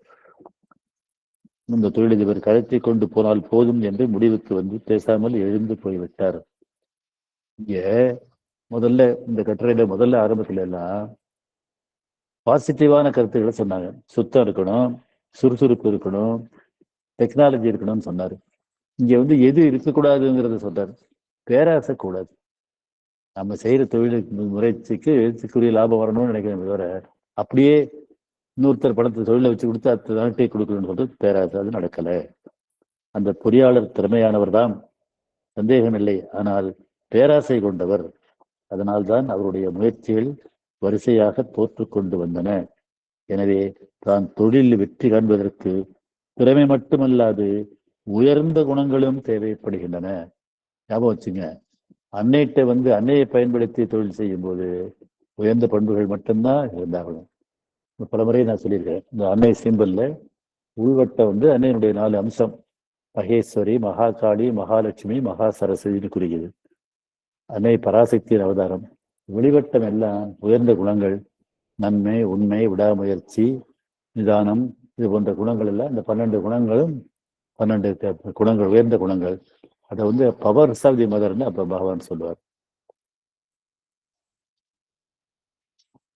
இந்த தொழிலதிபர் கழுத்தை கொண்டு போனால் போதும் என்று முடிவுக்கு வந்து பேசாமல் எழுந்து போய்விட்டார். இங்க முதல்ல இந்த கட்டுரையில முதல்ல ஆரம்பத்துல எல்லாம் பாசிட்டிவான கருத்துக்களை சொன்னாங்க. சுத்தம் இருக்கணும், சுறுசுறுப்பு இருக்கணும், டெக்னாலஜி இருக்கணும்னு சொன்னாரு. இங்க எது இருக்கக்கூடாதுங்கிறத சொல்றாரு. பேராசை கூடாது. நம்ம செய்யற தொழிலுக்கு முறைக்கு லாபம் வரணும்னு நினைக்கிறேன் தவிர, அப்படியே இன்னொருத்தர் படத்தை தொழிலை வச்சு கொடுத்து அடுத்த நாட்டை கொடுக்கணும்னு சொல்றது பேராசை. அது நடக்கல. அந்த பொறியாளர் திறமையானவர் தான், சந்தேகம் இல்லை. ஆனால் பேராசை கொண்டவர். அதனால்தான் அவருடைய முயற்சிகள் வரிசையாக தோற்று கொண்டு வந்தன. எனவே தான் தொழிலில் வெற்றி காண்பதற்கு திறமை மட்டுமல்லாது உயர்ந்த குணங்களும் தேவைப்படுகின்றன. ஞாபகம் வச்சுங்க, அன்னைகிட்ட அன்னையை பயன்படுத்தி தொழில் செய்யும் போது உயர்ந்த பண்புகள் மட்டும்தான் இருந்தாகணும். பல முறை நான் சொல்லியிருக்கேன், இந்த அன்னை சிம்பிள்ல உள்வட்டம் அன்னையினுடைய 4 அம்சம்: மகேஸ்வரி, மகாகாளி, மகாலட்சுமி, மகா சரஸ்வதினு குறிக்குது. அன்னை பராசக்தியின் அவதாரம். வெளிவட்டம் எல்லாம் உயர்ந்த குணங்கள்: நன்மை, உண்மை, விடாமுயற்சி, நிதானம், இது போன்ற குணங்கள் எல்லாம். இந்த 12 குணங்களும் 12 குணங்கள் உயர்ந்த குணங்கள். அதை பவர்ஸ் ஆஃப் தி மதர்னு அப்ப பகவான் சொல்லுவார்.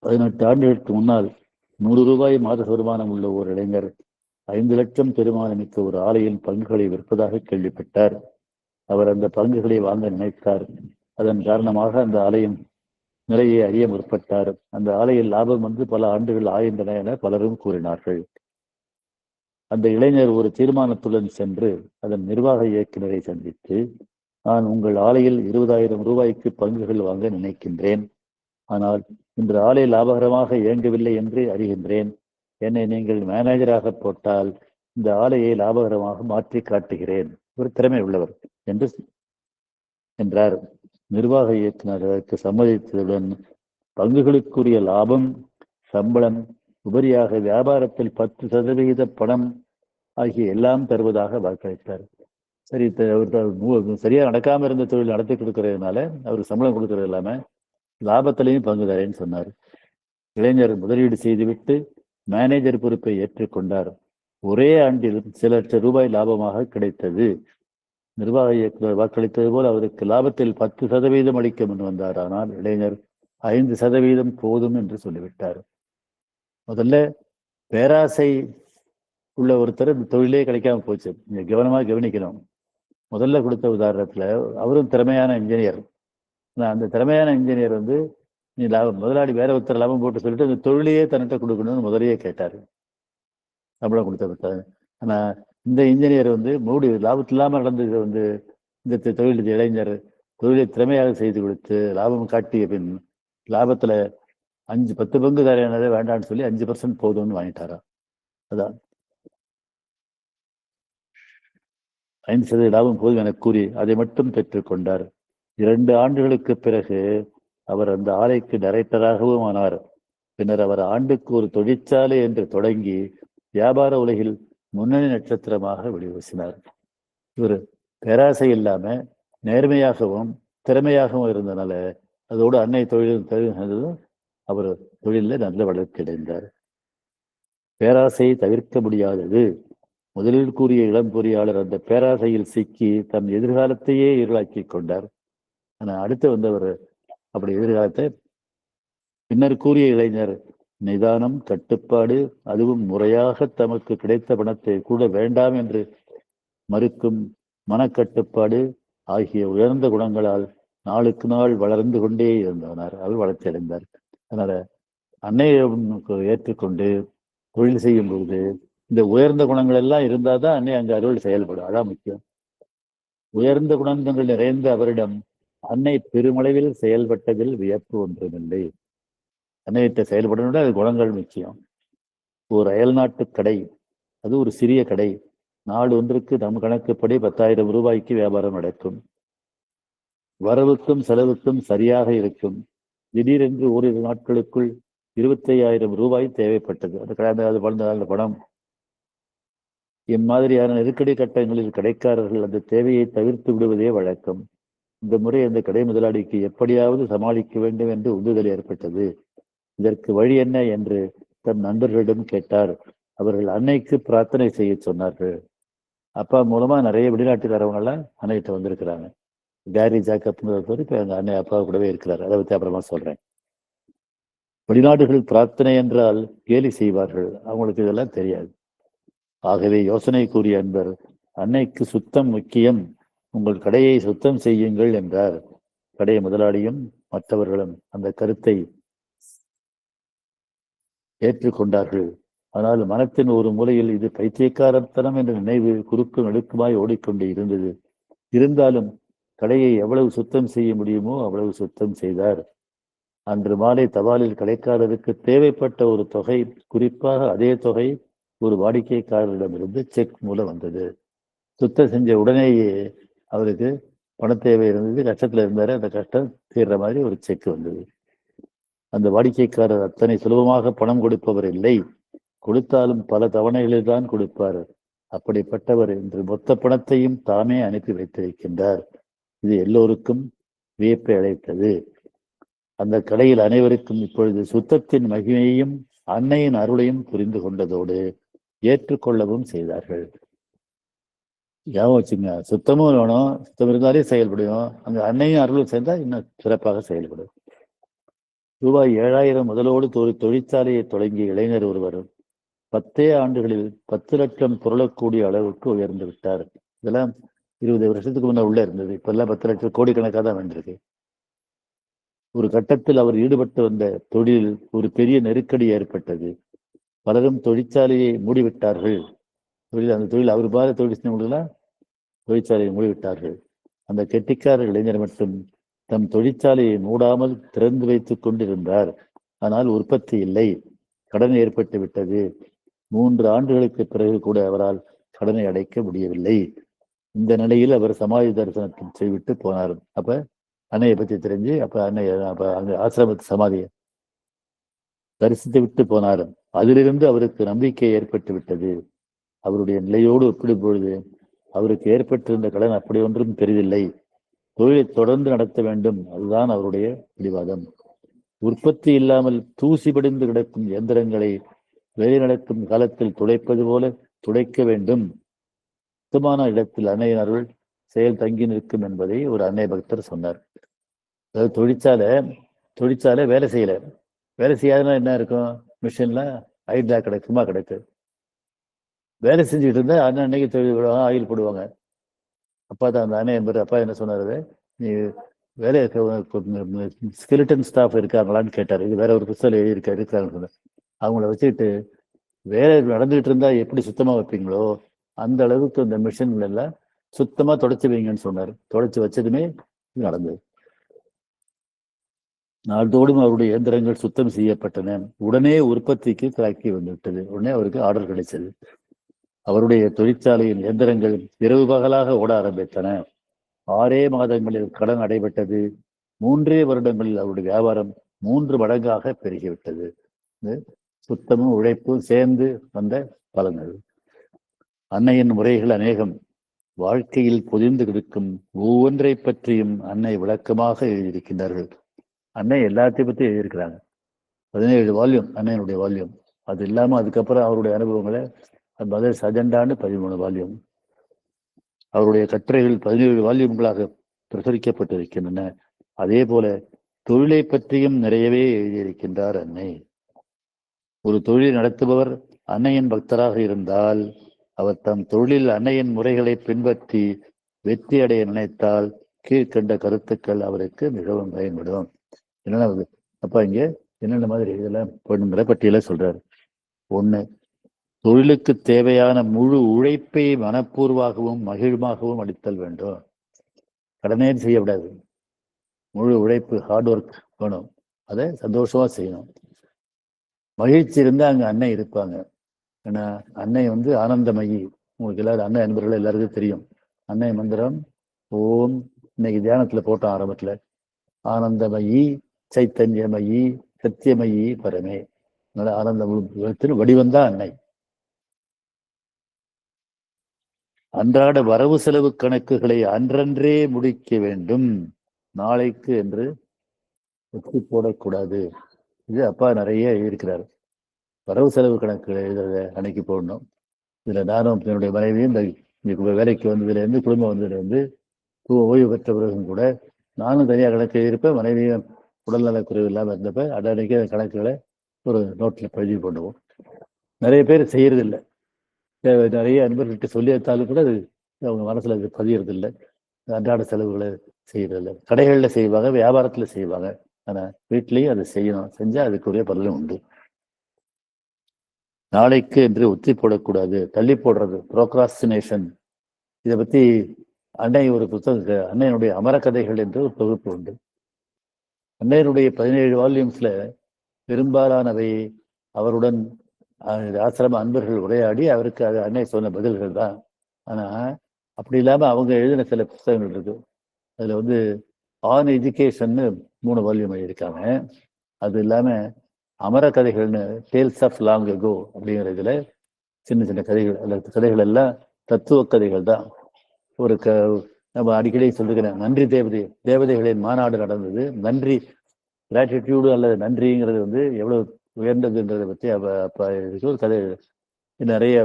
18 ஆண்டுகளுக்கு முன்னால் 100 ரூபாய் மாத வருமானம் உள்ள ஒரு இளைஞர் 5 லட்சம் பெருமானமிக்க ஒரு ஆலையில் பங்குகளை விற்பதாக கேள்விப்பட்டார். அவர் அந்த பங்குகளை வாங்க நினைத்தார். அதன் காரணமாக அந்த ஆலையின் நிலையை அறிய முற்பட்டார். அந்த ஆலையில் லாபம் பல ஆண்டுகள் ஆகின்றன என பலரும் கூறினார்கள். அந்த இளைஞர் ஒரு தீர்மானத்துடன் சென்று அதன் நிர்வாக இயக்குநரை சந்தித்து, நான் உங்கள் ஆலையில் 20,000 ரூபாய்க்கு பங்குகள் வாங்க நினைக்கின்றேன். ஆனால் இன்று ஆலை லாபகரமாக இயங்கவில்லை என்று அறிகின்றேன். என்னை நீங்கள் மேனேஜராக போட்டால் இந்த ஆலையை லாபகரமாக மாற்றி காட்டுகிறேன். ஒரு திறமை உள்ளவர் என்று என்றார். நிர்வாக இயக்குனர் அதற்கு சம்மதித்ததுடன் பங்குகளுக்குரிய லாபம், சம்பளம், உபரியாக வியாபாரத்தில் 10% பணம் ஆகிய எல்லாம் தருவதாக வாக்களித்தார். சரி, சரியா நடக்காம இருந்த தொழில் நடத்தி கொடுக்கறதுனால அவருக்கு சம்பளம் கொடுக்கறது இல்லாம லாபத்திலையும் பங்குதாரேன்னு சொன்னார். இளைஞர் முதலீடு செய்துவிட்டு மேனேஜர் பொறுப்பை ஏற்றுக்கொண்டார். ஒரே ஆண்டில் சில லட்சம் ரூபாய் லாபமாக கிடைத்தது. நிர்வாக இயக்குனர் வாக்களித்தது போல் அவருக்கு லாபத்தில் 10% அளிக்க முன் வந்தார். ஆனால் இளைஞர் 5% போதும் என்று சொல்லிவிட்டார். முதல்ல பேராசை உள்ள ஒருத்தர் இந்த தொழிலே கிடைக்காம போச்சு. நீங்க கவனமா கவனிக்கணும். முதல்ல கொடுத்த உதாரணத்துல அவரும் திறமையான இன்ஜினியர். அந்த திறமையான இன்ஜினியர் நீ லாபம், முதலாளி வேற ஒருத்தர் லாபம் போட்டு சொல்லிட்டு அந்த தொழிலையே தன்னிட்ட கொடுக்கணும்னு முதலையே கேட்டாரு. சம்பளம் கொடுத்த. ஆனா இந்த இன்ஜினியர் மூடி லாபத்து இல்லாம நடந்தது இந்த தொழில் இளைஞர் தொழிலை திறமையாக செய்து கொடுத்து லாபம் காட்டிய பின் லாபத்துல 5-10 பங்கு தரையானதை வேண்டான்னு சொல்லி 5% போதும்னு வாங்கிட்டாரா. அதான் 5% லாபம் போதும் என கூறி அதை மட்டும் பெற்றுக்கொண்டார். 2 ஆண்டுகளுக்கு பிறகு அவர் அந்த ஆலைக்கு டைரக்டராகவும் ஆனார். பின்னர் அவர் ஆண்டுக்கு ஒரு தொழிற்சாலை என்று தொடங்கி வியாபார உலகில் முன்னணி நட்சத்திரமாக வெளிவசினார். இவர் பேராசை இல்லாம நேர்மையாகவும் திறமையாகவும் இருந்தனால அதோடு அன்னை தொழில் அவர் தொழிலில் நல்ல வளர்ச்சி அடைந்தார். பேராசையை தவிர்க்க முடியாதது. முதலில் கூறிய இளம் பொறியாளர் அந்த பேராசையில் சிக்கி தன் எதிர்காலத்தையே இருளாக்கி கொண்டார். ஆனா அடுத்து வந்தவர் அப்படி எதிர்காலத்தை பின்னர் கூறிய இளைஞர் நிதானம், கட்டுப்பாடு, அதுவும் முறையாக தமக்கு கிடைத்த பணத்தை கூட வேண்டாம் என்று மறுக்கும் மனக்கட்டுப்பாடு ஆகிய உயர்ந்த குணங்களால் நாளுக்கு நாள் வளர்ந்து கொண்டே இருந்தார். அவர் வளர்ச்சி அடைந்தார். அதனால அன்னையை ஏற்றுக்கொண்டு தொழில் செய்யும் போது இந்த உயர்ந்த குணங்கள் எல்லாம் இருந்தாதான் அன்னை அங்கு அருள் செயல்படும். அதான் முக்கியம். உயர்ந்த குணங்கள் நிறைந்த அவரிடம் அன்னை பெருமளவில் செயல்பட்டதில் வியப்பு ஒன்றுமில்லை. அன்னையிட்ட செயல்படணும், அது குணங்கள் முக்கியம். ஒரு அயல்நாட்டு கடை, அது ஒரு சிறிய கடை, நாள் ஒன்றுக்கு நம் கணக்குப்படி 10,000 ரூபாய்க்கு வியாபாரம் நடக்கும். வரவுக்கும் செலவுக்கும் சரியாக இருக்கும். திடீரென்று ஓரிரு நாட்களுக்குள் 25,000 ரூபாய் தேவைப்பட்டது. அது அந்த பணம் இம்மாதிரியான நெருக்கடி கட்டங்களில் கடைக்காரர்கள் அந்த தேவையை தவிர்த்து விடுவதே வழக்கம். இந்த முறை அந்த கடை முதலாளிக்கு எப்படியாவது சமாளிக்க வேண்டும் என்று உந்துதல் ஏற்பட்டது. இதற்கு வழி என்ன என்று தன் நண்பர்களிடம் கேட்டார். அவர்கள் அன்னைக்கு பிரார்த்தனை செய்ய சொன்னார்கள். அப்பா மூலமா நிறைய வெளிநாட்டுக்காரவங்கெல்லாம் அன்னைகிட்ட வந்திருக்கிறாங்க. கேரி ஜாக்கப் இப்ப எங்க அன்னை அப்பா கூடவே இருக்கிறார். அதை பத்தி அப்புறமா சொல்றேன். வெளிநாடுகள் பிரார்த்தனை என்றால் கேலி செய்வார்கள். அவங்களுக்கு இதெல்லாம் தெரியாது. ஆகவே யோசனை கூறிய அன்பர், அன்னைக்கு சுத்தம் முக்கியம், உங்கள் கடையை சுத்தம் செய்யுங்கள் என்றார். கடை முதலாளியும் மற்றவர்களும் அந்த கருத்தை ஏற்றுக்கொண்டார்கள். ஆனால் மனத்தின் ஒரு மூலையில் இது பைத்தியக்காரத்தனம் என்ற நினைவு குறுக்கு நடுக்குமாய் ஓடிக்கொண்டு இருந்தது. இருந்தாலும் கடையை எவ்வளவு சுத்தம் செய்ய முடியுமோ அவ்வளவு சுத்தம் செய்தார். அன்று மாலை தபாலில் கடைக்காரருக்கு தேவைப்பட்ட ஒரு தொகை, குறிப்பாக அதே தொகை ஒரு வாடிக்கைக்காரரிடமிருந்து செக் மூலம் வந்தது. சுத்தம் செஞ்ச உடனேயே அவருக்கு பண தேவை இருந்தது, கஷ்டத்துல இருந்தாரு. அந்த கஷ்டம் தீர்ற மாதிரி ஒரு செக் வந்தது. அந்த வாடிக்கைக்காரர் அத்தனை சுலபமாக பணம் கொடுப்பவர் இல்லை. கொடுத்தாலும் பல தவணைகளில் தான் கொடுப்பார். அப்படிப்பட்டவர் இன்று மொத்த பணத்தையும் தாமே அனுப்பி வைத்திருக்கின்றார். இது எல்லோருக்கும் வியப்பை அளித்தது. அந்த கடையில் அனைவருக்கும் இப்பொழுது சுத்தத்தின் மகிமையையும் அன்னையின் அருளையும் புரிந்து கொண்டதோடு ஏற்றுக்கொள்ளவும் செய்தார்கள். ஞாபகம் வச்சுங்க, சுத்தமும் வேணும், சுத்தம் இருந்தாலே செயல்படும். அங்க அன்னையும் அருளும் சேர்ந்தா இன்னும் சிறப்பாக செயல்படும். ரூபாய் 7,000 முதலோடு தொழிற்சாலையை தொடங்கிய இளைஞர் ஒருவர் 10 ஆண்டுகளில் 10 லட்சம் புரளக்கூடிய அளவுக்கு உயர்ந்து விட்டார். இதெல்லாம் 20 வருஷத்துக்கு முன்ன உள்ள இருந்தது. இப்ப எல்லாம் 10 லட்சம் கோடிக்கணக்காக தான் வேண்டியிருக்கு. ஒரு கட்டத்தில் அவர் ஈடுபட்டு வந்த தொழிலில் ஒரு பெரிய நெருக்கடி ஏற்பட்டது. பலரும் தொழிற்சாலையை மூடிவிட்டார்கள். அந்த தொழில் அவர் பார தொழிற்சாலைகளாம் தொழிற்சாலையை மூடிவிட்டார்கள். அந்த கெட்டிக்கார இளைஞர் மட்டும் தம் தொழிற்சாலையை மூடாமல் திறந்து வைத்துக் கொண்டிருந்தார். ஆனால் உற்பத்தி இல்லை. கடன் ஏற்பட்டு விட்டது. 3 ஆண்டுகளுக்கு பிறகு கூட அவரால் கடனை அடைக்க முடியவில்லை. இந்த நிலையில் அவர் சமாதி தரிசனத்தில் செய்விட்டு போனார். அப்ப அன்னையை பற்றி தெரிஞ்சு அங்க ஆசிரமத்து சமாதியை தரிசித்து விட்டு போனார். அதிலிருந்து அவருக்கு நம்பிக்கை ஏற்பட்டு விட்டது. அவருடைய நிலையோடு ஒப்பிடும் பொழுது அவருக்கு ஏற்பட்டிருந்த கடன் அப்படி ஒன்றும் பெரிதில்லை. தொழிலை தொடர்ந்து நடத்த வேண்டும், அதுதான் அவருடைய பிடிவாதம். உற்பத்தி இல்லாமல் தூசி படிந்து கிடக்கும் இயந்திரங்களை வேலை நடக்கும் காலத்தில் துடைப்பது போல துடைக்க வேண்டும். சுத்தமான இடத்தில் அன்னையின் அருள் செயல் தங்கி நிற்கும் என்பதை ஒரு அன்னை பக்தர் சொன்னார். அதாவது தொழிற்சாலை வேலை செய்யல, வேலை செய்யாதுன்னா என்ன இருக்கும்? மிஷின்ல ஐட்லா கிடைக்குமா கிடைக்கு. வேலை செஞ்சுக்கிட்டு இருந்தா அன்னைக்கு தொழில் விடுவாங்க, ஆயில் போடுவாங்க. அப்பா தான் அந்த அன்னை என்பது அப்பா என்ன சொன்னாரு, நீ வேலை ஸ்கெலிட்டன் ஸ்டாஃப் இருக்காங்களான்னு கேட்டார். இது வேற ஒரு புத்தகம் இருக்கிறாங்கன்னு சொன்னார். அவங்கள வச்சுக்கிட்டு வேலை நடந்துகிட்டு இருந்தா எப்படி சுத்தமா வைப்பீங்களோ அந்த அளவுக்கு அந்த மிஷின்ல எல்லாம் சுத்தமா தொடச்சி வைங்கன்னு சொன்னார். தொடச்சி வச்சதுமே நடந்தது. நாள்தோடும் அவருடைய இயந்திரங்கள் சுத்தம் செய்யப்பட்டன. உடனே உற்பத்திக்கு தாக்கி வந்துவிட்டது. உடனே அவருக்கு ஆர்டர் கிடைச்சது. அவருடைய தொழிற்சாலையின் இயந்திரங்கள் இரவு பகலாக ஓட ஆரம்பித்தன. 6 மாதங்களில் கடன் அடைபட்டது. 3 வருடங்களில் அவருடைய வியாபாரம் 3 மடங்காக பெருகிவிட்டது. சுத்தமும் உழைப்பும் சேர்ந்து வந்த பலன்கள். அன்னையின் முறைகள் அநேகம். வாழ்க்கையில் பொதிந்து கிடக்கும் ஒவ்வொன்றை பற்றியும் அன்னை விளக்கமாக எழுதியிருக்கின்றார்கள். அன்னை எல்லாத்தையும் பற்றி எழுதியிருக்கிறாங்க. 17 வால்யூம் அன்னையினுடைய வால்யூம். அது இல்லாம அதுக்கப்புறம் அவருடைய அனுபவங்களை மதர்ஸ் அஜெண்டான்னு 13 வால்யூம். அவருடைய கட்டுரைகள் 17 வால்யூம்களாக பிரசுரிக்கப்பட்டிருக்கின்றன. அதே போல தொழிலை பற்றியும் நிறையவே எழுதியிருக்கின்றார் அன்னை. ஒரு தொழில் நடத்துபவர் அன்னையின் பக்தராக இருந்தால் அவர் தம் தொழிலில் அன்னையின் முறைகளை பின்பற்றி வெற்றி அடைய நினைத்தால் கீழ்கண்ட கருத்துக்கள் அவருக்கு மிகவும் பயன்படும். என்னென்ன அப்ப இங்க என்னென்ன மாதிரி இதெல்லாம் பண்ணுங்கிற பட்டியல சொல்றாரு. ஒண்ணு, தொழிலுக்கு தேவையான முழு உழைப்பை மனப்பூர்வமாகவும் மகிழ்வாகவும் அளித்தல் வேண்டும். கடனே செய்யக்கூடாது. முழு உழைப்பு, ஹார்ட் ஒர்க் வேணும். அதை சந்தோஷமா செய்யணும். மகிழ்ச்சி இருந்தா அங்க அன்னை இருப்பாங்க. ஏன்னா அன்னை ஆனந்தமயி. உங்களுக்கு எல்லாரும் அன்னை அன்பர்கள் எல்லாருக்கும் தெரியும். அன்னை மந்திரம் ஓம், இன்னைக்கு தியானத்துல போட்டோம் ஆரம்பத்துல, ஆனந்தமயி சைத்தன்யமயி சத்தியமயி பரமே. ஆனந்த வடிவந்தான் அன்னை. அன்றாட வரவு செலவு கணக்குகளை அன்றன்றே முடிக்க வேண்டும். நாளைக்கு என்று ஒத்தி போடக்கூடாது. இது அப்பா நிறைய இருக்கிறார். வரவு செலவு கணக்கு எழுதுறத அன்னைக்கு போடணும். இதுல நானும் என்னுடைய மனைவியும் இந்த வேலைக்கு வந்ததுல இருந்து, குடும்பம் வந்ததுல இருந்து ஓய்வு பெற்ற பிறகும் கூட நானும் தனியாக கணக்கு எழுதியிருப்பேன். மனைவியும் உடல்நலக்குறைவு இல்லாமல் இருந்தப்ப அன்னைக்கு அந்த கணக்குகளை ஒரு நோட்டில் பதிவு பண்ணுவோம். நிறைய பேர் செய்யறது இல்லை. நிறைய அன்பர்கள்ட்ட சொல்லி எடுத்தாலும் கூட அது அவங்க மனசுல அது பதியறது இல்லை. அன்றாட செலவுகளை செய்யறதில்லை. கடைகளில் செய்வாங்க, வியாபாரத்துல செய்வாங்க. ஆனா வீட்லயும் அதை செய்யணும். செஞ்சா அதுக்குரிய பலனும் உண்டு. நாளைக்கு என்று ஒத்தி போடக்கூடாது. தள்ளி போடுறது, ப்ரோக்ராஸ்டினேஷன். இதை பத்தி அன்னை ஒரு புத்தகம், அன்னையினுடைய அமரக்கதைகள் என்று ஒரு தொகுப்பு உண்டு. அன்னையினுடைய 17 வால்யூம்ஸ்ல பெரும்பாலானவை அவருடன் ஆசிரம அன்பர்கள் உரையாடி அவருக்கு அது அன்னை சொன்ன பதில்கள் தான். ஆனா அப்படி இல்லாம அவங்க எழுதின சில புத்தகங்கள் இருக்கு. அதுல ஆன் எஜுகேஷன் 3 வால்யூம் எழுதியிருக்காங்க. அது இல்லாம அமர கதைகள்னு டேல்ஸ் ஆஃப் லாங் அகோ அப்படிங்கிறதுல சின்ன சின்ன கதைகள். அந்த கதைகள் எல்லாம் தத்துவ கதைகள் தான். ஒரு நம்ம அடிக்கடி சொல்லிருக்கிறேன், நன்றி தேவதைகளின் மாநாடு நடந்தது. நன்றி, கிராட்டிடியூடு அல்லது நன்றிங்கிறது எவ்வளவு உயர்ந்ததுன்றதை பற்றி அப்ப ஒரு கதை. நிறைய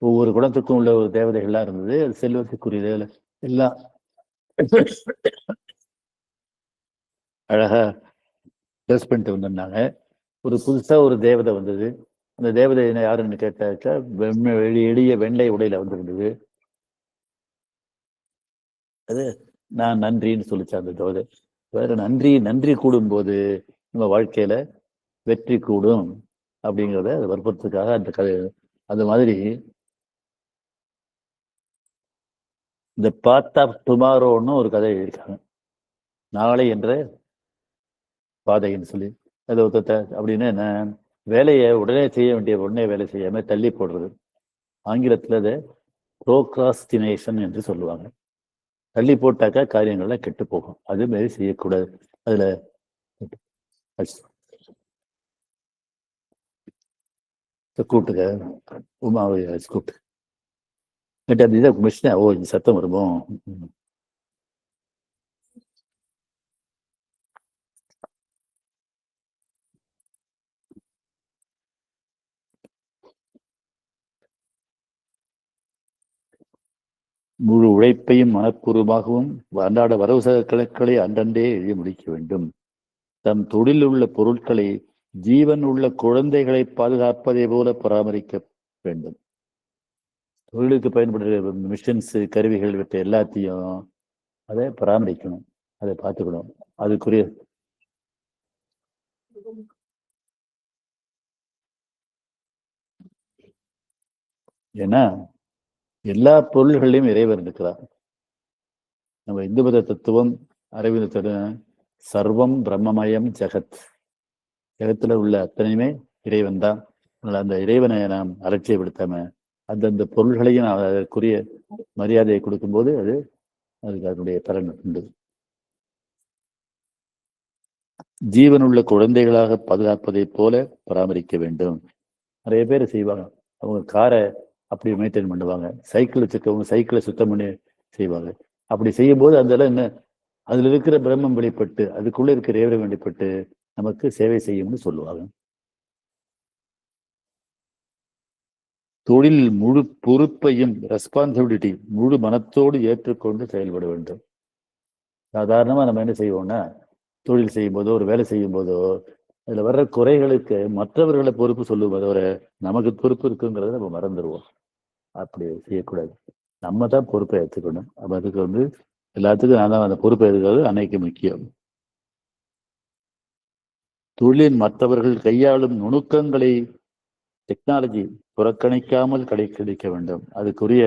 ஒவ்வொரு குணத்துக்கும் உள்ள ஒரு தேவதைகள்லாம் இருந்தது. அது செல்வத்துக்குரிய எல்லாம் அழகா ட்ரெஸ் பண்ணிட்டு வந்திருந்தாங்க. ஒரு புதுசா ஒரு தேவதை வந்தது. அந்த தேவதை யாருன்னு கேட்டாக்கா எளிய வெள்ளை உடையில வந்திருந்தது. அது நான் நன்றின்னு சொல்லிச்சேன் அந்த தேவதை. வேற நன்றி கூடும்போது நம்ம வாழ்க்கையில வெற்றி கூடும் அப்படிங்கிறத அதை வற்புறுத்துக்காக அந்த கதை. அது மாதிரி இந்த பாத் ஆஃப் டுமாரோன்னு ஒரு கதை எழுதியிருக்காங்க. நாளை என்ற பாதைன்னு சொல்லி அது அப்படின்னு என்ன, வேலையை உடனே செய்ய வேண்டிய உடனே வேலை செய்யாம தள்ளி போடுறது. ஆங்கிலத்துல அதை ப்ரோக்ராஸ்டினேஷன் என்று சொல்லுவாங்க. தள்ளி போட்டாக்கா காரியங்கள்லாம் கெட்டு போகும். அது மாதிரி செய்யக்கூடாது. அதுல கூப்பிட்டுக்க உமாவை கூப்பிட்டு அந்த இதை மிஷினா ஓ இந்த சத்தம் வருமோ. முழு உழைப்பையும் மனப்பூர்வமாகவும் அன்றாட வரவு கணக்குகளை அன்றன்றே எழுதி முடிக்க வேண்டும். தம் தொழில் உள்ள பொருட்களை ஜீவன் உள்ள குழந்தைகளை பாதுகாப்பதை போல பராமரிக்க வேண்டும். தொழிலுக்கு பயன்படுற மிஷின்ஸ், கருவிகள் விட்ட எல்லாத்தையும் அதை பராமரிக்கணும், அதை பார்த்துக்கணும். அதுக்குரிய ஏன்னா எல்லா பொருள்களையும் இறைவன் இருக்கிறார். நம்ம இந்து மத தத்துவம் அரவிந்தத்தோட சர்வம் பிரம்மமயம் ஜெகத், ஜெகத்துல உள்ள அத்தனையுமே இறைவன் தான். அந்த இறைவனை நாம் அலட்சியப்படுத்தாம அந்தந்த பொருள்களையும் அதற்குரிய மரியாதையை கொடுக்கும்போது அதுக்கு அதனுடைய பலன் உண்டு. ஜீவனுள்ள குழந்தைகளாக பாதுகாப்பதை போல பராமரிக்க வேண்டும். நிறைய பேர் செய்வாங்க. அவங்க காரை அப்படி மெயின்டைன் பண்ணுவாங்க. சைக்கிள் வச்சுக்கவங்க சைக்கிளை சுத்தம் பண்ணி செய்வாங்க. அப்படி செய்யும் போது அதெல்லாம் என்ன, அதுல இருக்கிற பிரம்மம் வெளிப்பட்டு அதுக்குள்ள இருக்கிற இறைவன் வெளிப்பட்டு நமக்கு சேவை செய்யும்னு சொல்லுவாங்க. தொழில் முழு பொறுப்பையும் ரெஸ்பான்சிபிலிட்டி முழு மனத்தோடு ஏற்றுக்கொண்டு செயல்பட வேண்டும். சாதாரணமா நம்ம என்ன செய்வோம்னா, தொழில் செய்யும் போதோ ஒரு வேலை செய்யும் போதோ அதுல வர்ற குறைகளுக்கு மற்றவர்களை பொறுப்பு சொல்லுவதை தவிர நமக்கு பொறுப்பு இருக்குங்கிறத நம்ம மறந்துடுவோம். அப்படி செய்யக்கூடாது. நம்ம தான் பொறுப்பை ஏற்றுக்கணும். அப்ப அதுக்கு வந்து எல்லாத்துக்கும் நான் தான் அந்த பொறுப்பை எடுக்கிறது அன்னைக்கு முக்கியம். தொழிலின் மற்றவர்கள் கையாளும் நுணுக்கங்களை டெக்னாலஜி புறக்கணிக்காமல் கடைபிடிக்க வேண்டும். அதுக்குரிய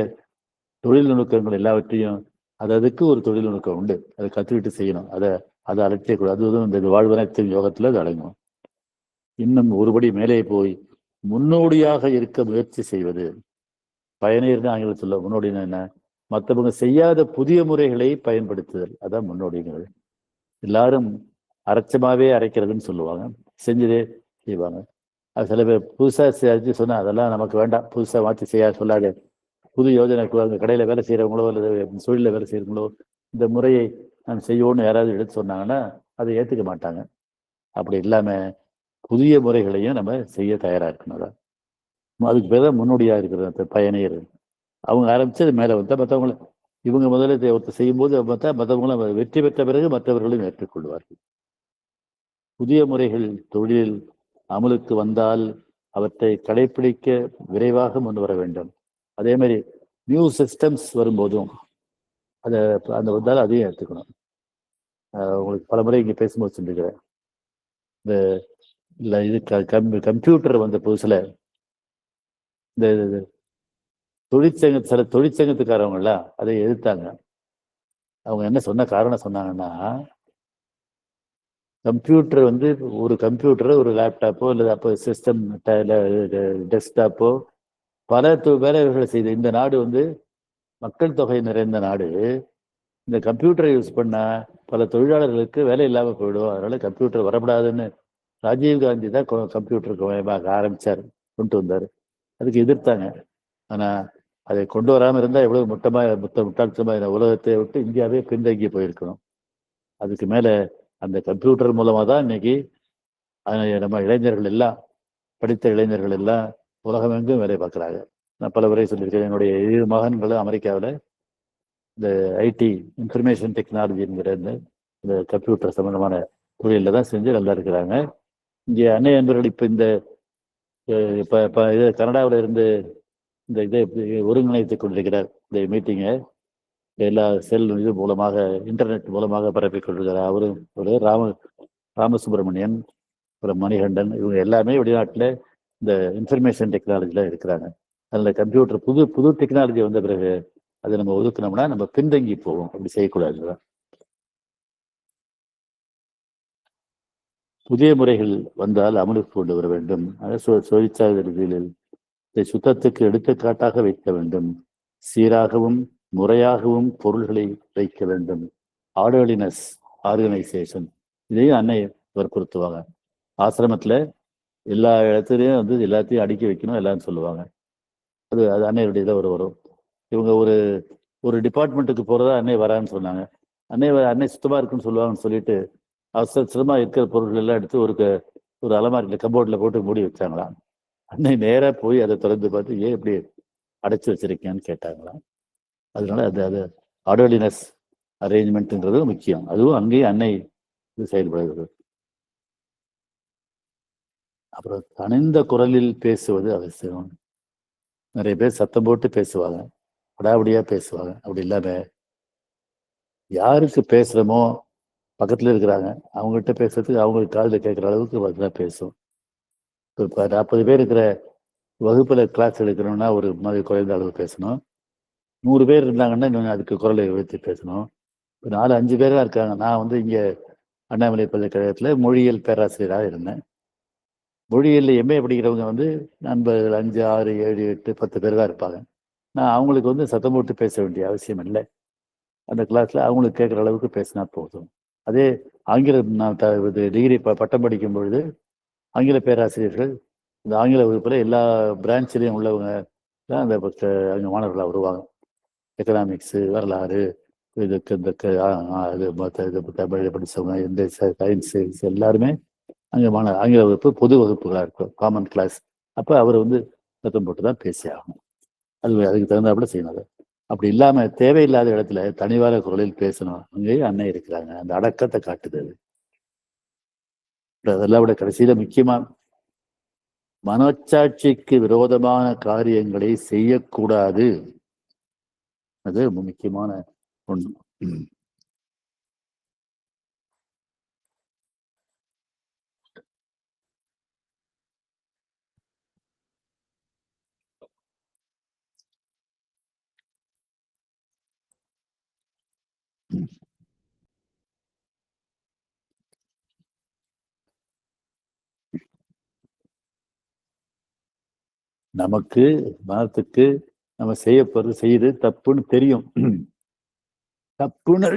தொழில் நுணுக்கங்கள் எல்லாவற்றையும் அதுக்கு ஒரு தொழில் நுணுக்கம் உண்டு. அதை கற்றுக்கிட்டு செய்யணும். அதை அலட்சியக்கூடாது. அதுவும் இந்த வாழ்வனத்தின் யோகத்துல அது அடங்கும். இன்னும் ஒருபடி மேலே போய் முன்னோடியாக இருக்க முயற்சி செய்வது. பயனீர்னு ஆங்கிலம் சொல்ல முன்னோடினா என்ன? மற்றவங்க செய்யாத புதிய முறைகளை பயன்படுத்துதல். அதான் முன்னோடிங்கிறது. எல்லாரும் அரைச்சமாவே அரைக்கிறதுன்னு சொல்லுவாங்க. செஞ்சதே செய்வாங்க. அது சில பேர் புதுசா செஞ்சு சொன்னா அதெல்லாம் நமக்கு வேண்டாம், புதுசா மாற்றி செய்ய சொல்லாது. புது யோஜனை கடையில வேலை செய்யறவங்களோ அல்லது தொழில வேலை செய்யறவங்களோ இந்த முறையை நான் செய்வோன்னு யாராவது எடுத்து சொன்னாங்கன்னா அதை ஏத்துக்க மாட்டாங்க. அப்படி இல்லாம புதிய முறைகளையும் நம்ம செய்ய தயாரா இருக்கணும். அதான் அதுக்கு பேர் தான் முன்னோடியா இருக்கிறது அந்த பயணியர். அவங்க ஆரம்பிச்சு அது மேல வந்தா மற்றவங்களை இவங்க முதல்ல ஒருத்தர் செய்யும் போது பார்த்தா மற்றவங்களும் வெற்றி பெற்ற பிறகு மற்றவர்களும் ஏற்றுக்கொள்வார்கள். புதிய முறைகள் தொழிலில் அமலுக்கு வந்தால் அவற்றை கடைபிடிக்க விரைவாக முன் வர வேண்டும். அதே மாதிரி நியூ சிஸ்டம்ஸ் வரும்போதும் அதை அந்த வந்தாலும் அதையும் எடுத்துக்கணும். உங்களுக்கு பல முறை இங்கே பேசும்போது சொல்லியிருக்கிறேன். இந்த இல்லை இது கம்ப்யூட்டர் வந்த புதுசுல இந்த சில தொழிற்சங்கத்துக்காரவங்களாம் அதை எதிர்த்தாங்க. அவங்க என்ன சொன்ன காரணம் சொன்னாங்கன்னா, கம்ப்யூட்டர் வந்து ஒரு கம்ப்யூட்டர் ஒரு லேப்டாப்போ இல்லை அப்போ சிஸ்டம் டெஸ்க்டாப்போ பல வேலைகளை செய்த இந்த நாடு வந்து மக்கள் தொகை நிறைந்த நாடு. இந்த கம்ப்யூட்டரை யூஸ் பண்ண பல தொழிலாளர்களுக்கு வேலை இல்லாமல் போயிடும். அதனால கம்ப்யூட்டர் வரப்படாதுன்னு ராஜீவ்காந்தி தான் கம்ப்யூட்டருக்கு ஆரம்பிச்சார், கொண்டு வந்தார். அதுக்கு எதிர்த்தாங்க. ஆனா அதை கொண்டு வராமல் இருந்தால் எவ்வளவு முட்டாள்தனமா உலகத்தை விட்டு இந்தியாவே பின்தங்கி போயிருக்கணும். அதுக்கு மேல அந்த கம்ப்யூட்டர் மூலமா தான் இன்னைக்கு நம்ம இளைஞர்கள் எல்லாம் படித்த இளைஞர்கள் எல்லாம் உலகமெங்கும் வேலை பார்க்குறாங்க. நான் பல முறை சொல்லியிருக்கேன். என்னுடைய 7 மகன்களும் அமெரிக்காவில் இந்த ஐடி இன்ஃபர்மேஷன் டெக்னாலஜிங்கிற இந்த கம்ப்யூட்டர் சம்பந்தமான தொழிலில் தான் செஞ்சு நல்லா இருக்கிறாங்க. இங்கே அன்னை அன்பர்கள் இப்போ இந்த இது கனடாவில் இருந்து இந்த இதை ஒருங்கிணைத்துக் கொண்டிருக்கிறார். இந்த மீட்டிங்கை எல்லா செல் இது மூலமாக இன்டர்நெட் மூலமாக பரப்பிக் கொண்டிருக்கிறார். அவரும் ஒரு ராமசுப்ரமணியன், அப்புறம் மணிகண்டன், இவங்க எல்லாமே வெளிநாட்டில் இந்த இன்ஃபர்மேஷன் டெக்னாலஜியில் இருக்கிறாங்க. அதில் கம்ப்யூட்டர் புது டெக்னாலஜி வந்த பிறகு அதை நம்ம ஒதுக்கணும்னா நம்ம பின்தங்கி போவோம். அப்படி செய்யக்கூடாது. புதிய முறைகள் வந்தால் அமலுக்கு கொண்டு வர வேண்டும். தொழிற்சாலைகளில் இதை சுத்தத்துக்கு எடுத்துக்காட்டாக வைக்க வேண்டும். சீராகவும் முறையாகவும் பொருள்களை வைக்க வேண்டும். ஆர்டர்லினஸ் ஆர்கனைசேஷன் இதையும் அன்னை வற்புறுத்துவாங்க. ஆசிரமத்துல எல்லா இடத்துலையும் வந்து எல்லாத்தையும் அடுக்கி வைக்கணும் எல்லாரும் சொல்லுவாங்க. அது அன்னையுடைய இதை வரும். இவங்க ஒரு டிபார்ட்மெண்ட்டுக்கு போறதா அன்னை வரான்னு சொன்னாங்க. அன்னை சுத்தமா இருக்குன்னு சொல்லுவாங்கன்னு சொல்லிட்டு அவசரமா இருக்கிற பொருட்கள் எல்லாம் எடுத்து ஒரு அலமாரியில் கபோர்டில் போட்டு மூடி வச்சாங்களாம். அன்னை நேராக போய் அதை திறந்து பார்த்து ஏன் இப்படி அடைச்சி வச்சிருக்கேன்னு கேட்டாங்களாம். அதனால அது ஆர்டர்லினஸ் அரேஞ்ச்மெண்ட்ன்றது முக்கியம். அதுவும் அங்கேயும் அன்னை இது செயல்படுகிறது. அப்புறம் தனிந்த குரலில் பேசுவது அவசியம். நிறைய பேர் சத்தம் போட்டு பேசுவாங்க, படாபடியா பேசுவாங்க. அப்படி இல்லாம யாருக்கு பேசுறோமோ பக்கத்துல இருக்கிறாங்க அவங்ககிட்ட பேசுறதுக்கு அவங்களுக்கு காதில் கேட்குற அளவுக்கு பேசும். இப்போ 40 பேர் இருக்கிற வகுப்புல கிளாஸ் எடுக்கணும்னா ஒரு மாதிரி குறைந்த அளவு பேசணும். 100 பேர் இருந்தாங்கன்னா இன்னும் அதுக்கு குரலை உயர்த்தி பேசணும். இப்போ 4-5 பேர் தான் இருக்காங்க. நான் வந்து இங்கே அண்ணாமலை பல்கலைக்கழகத்தில் மொழியியல் பேராசிரியராக இருந்தேன். மொழியியல் எம்ஏ படிக்கிறவங்க வந்து நண்பர்கள் 5, 6, 7, 8, 10 பேர் தான் இருப்பாங்க. நான் அவங்களுக்கு வந்து சத்தம் போட்டு பேச வேண்டிய அவசியம் இல்லை. அந்த கிளாஸில் அவங்களுக்கு கேட்குற அளவுக்கு பேசினா போதும். அதே ஆங்கிலம் நான் டிகிரி பட்டம் படிக்கும் பொழுது ஆங்கில பேராசிரியர்கள் இந்த ஆங்கில வகுப்பில் எல்லா பிரான்ச்சிலையும் உள்ளவங்க தான் அந்த அவங்க மாணவர்களாக வருவாங்க. எக்கனாமிக்ஸு, வரலாறு, இதுக்கு இந்த தமிழை படித்தவங்க, இந்த சயின்ஸு எல்லாருமே அங்கே ஆங்கில வகுப்பு பொது வகுப்புகளாக இருக்கும், காமன் கிளாஸ். அப்போ அவர் வந்து சத்தம் போட்டு தான் பேசி ஆகணும். அதுக்கு தகுந்தாப்புல செய்யணும். அப்படி இல்லாமல் தேவையில்லாத இடத்துல தனிவார குரலில் பேசணும். அங்கேயும் அன்னை இருக்கிறாங்க. அந்த அடக்கத்தை காட்டுது. அதெல்லாம் விட கடைசியில முக்கியமா மனச்சாட்சிக்கு விரோதமான காரியங்களை செய்யக்கூடாது. அது முக்கியமான ஒண்ணு. நமக்கு மனத்துக்கு நம்ம செய்யப்படுறது செய்யுது தப்புன்னு தெரியும். தப்புன்னு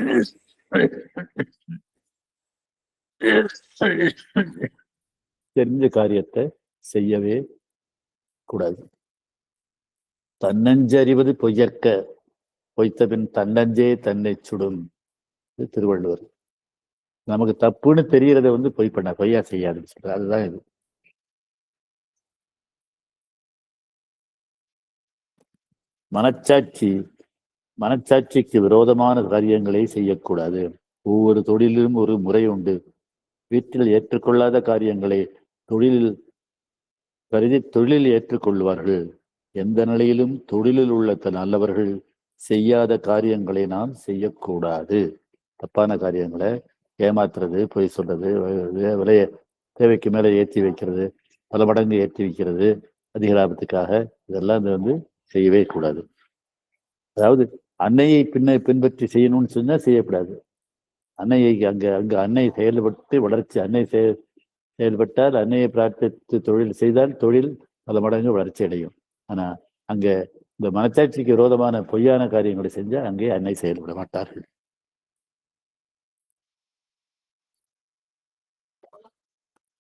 தெரிஞ்ச காரியத்தை செய்யவே கூடாது. தன்னஞ்சறிவது பொய்யற்க, பொய்த்தபின் தன்னஞ்சே தன்னை சுடும். திருவள்ளுவர். நமக்கு தப்புன்னு தெரியறத பொய்யா செய்யாதுன்னு சொல்ற. அதுதான் இது. மனச்சாட்சிக்கு விரோதமான காரியங்களை செய்யக்கூடாது. ஒவ்வொரு தொழிலிலும் ஒரு முறை உண்டு. வீட்டில் ஏற்றுக்கொள்ளாத காரியங்களை தொழிலில் கருதி தொழிலில் ஏற்றுக்கொள்வார்கள். எந்த நிலையிலும் தொழிலில் உள்ள நல்லவர்கள் செய்யாத காரியங்களை நாம் செய்யக்கூடாது. தப்பான காரியங்களை, ஏமாத்துறது, பொய் சொல்றது, விலைய தேவைக்கு மேல ஏற்றி வைக்கிறது, பல மடங்கு ஏற்றி வைக்கிறது அதிக லாபத்துக்காக, இதெல்லாம் செய்யவே கூடாது. அதாவது அன்னையை பின்பற்றி செய்யணும்னு சொன்னா செய்யக்கூடாது. அன்னையை அங்க அன்னை செயல்பட்டு வளர்ச்சி, அன்னை செயல்பட்டால், அன்னையை பிரார்த்தித்து தொழில் செய்தால் தொழில் பல மடங்கு வளர்ச்சி அடையும். ஆனா அங்க இந்த மனச்சாட்சிக்கு விரோதமான பொய்யான காரியங்களை செஞ்சா அங்கே அன்னை செயல்பட மாட்டார்கள்.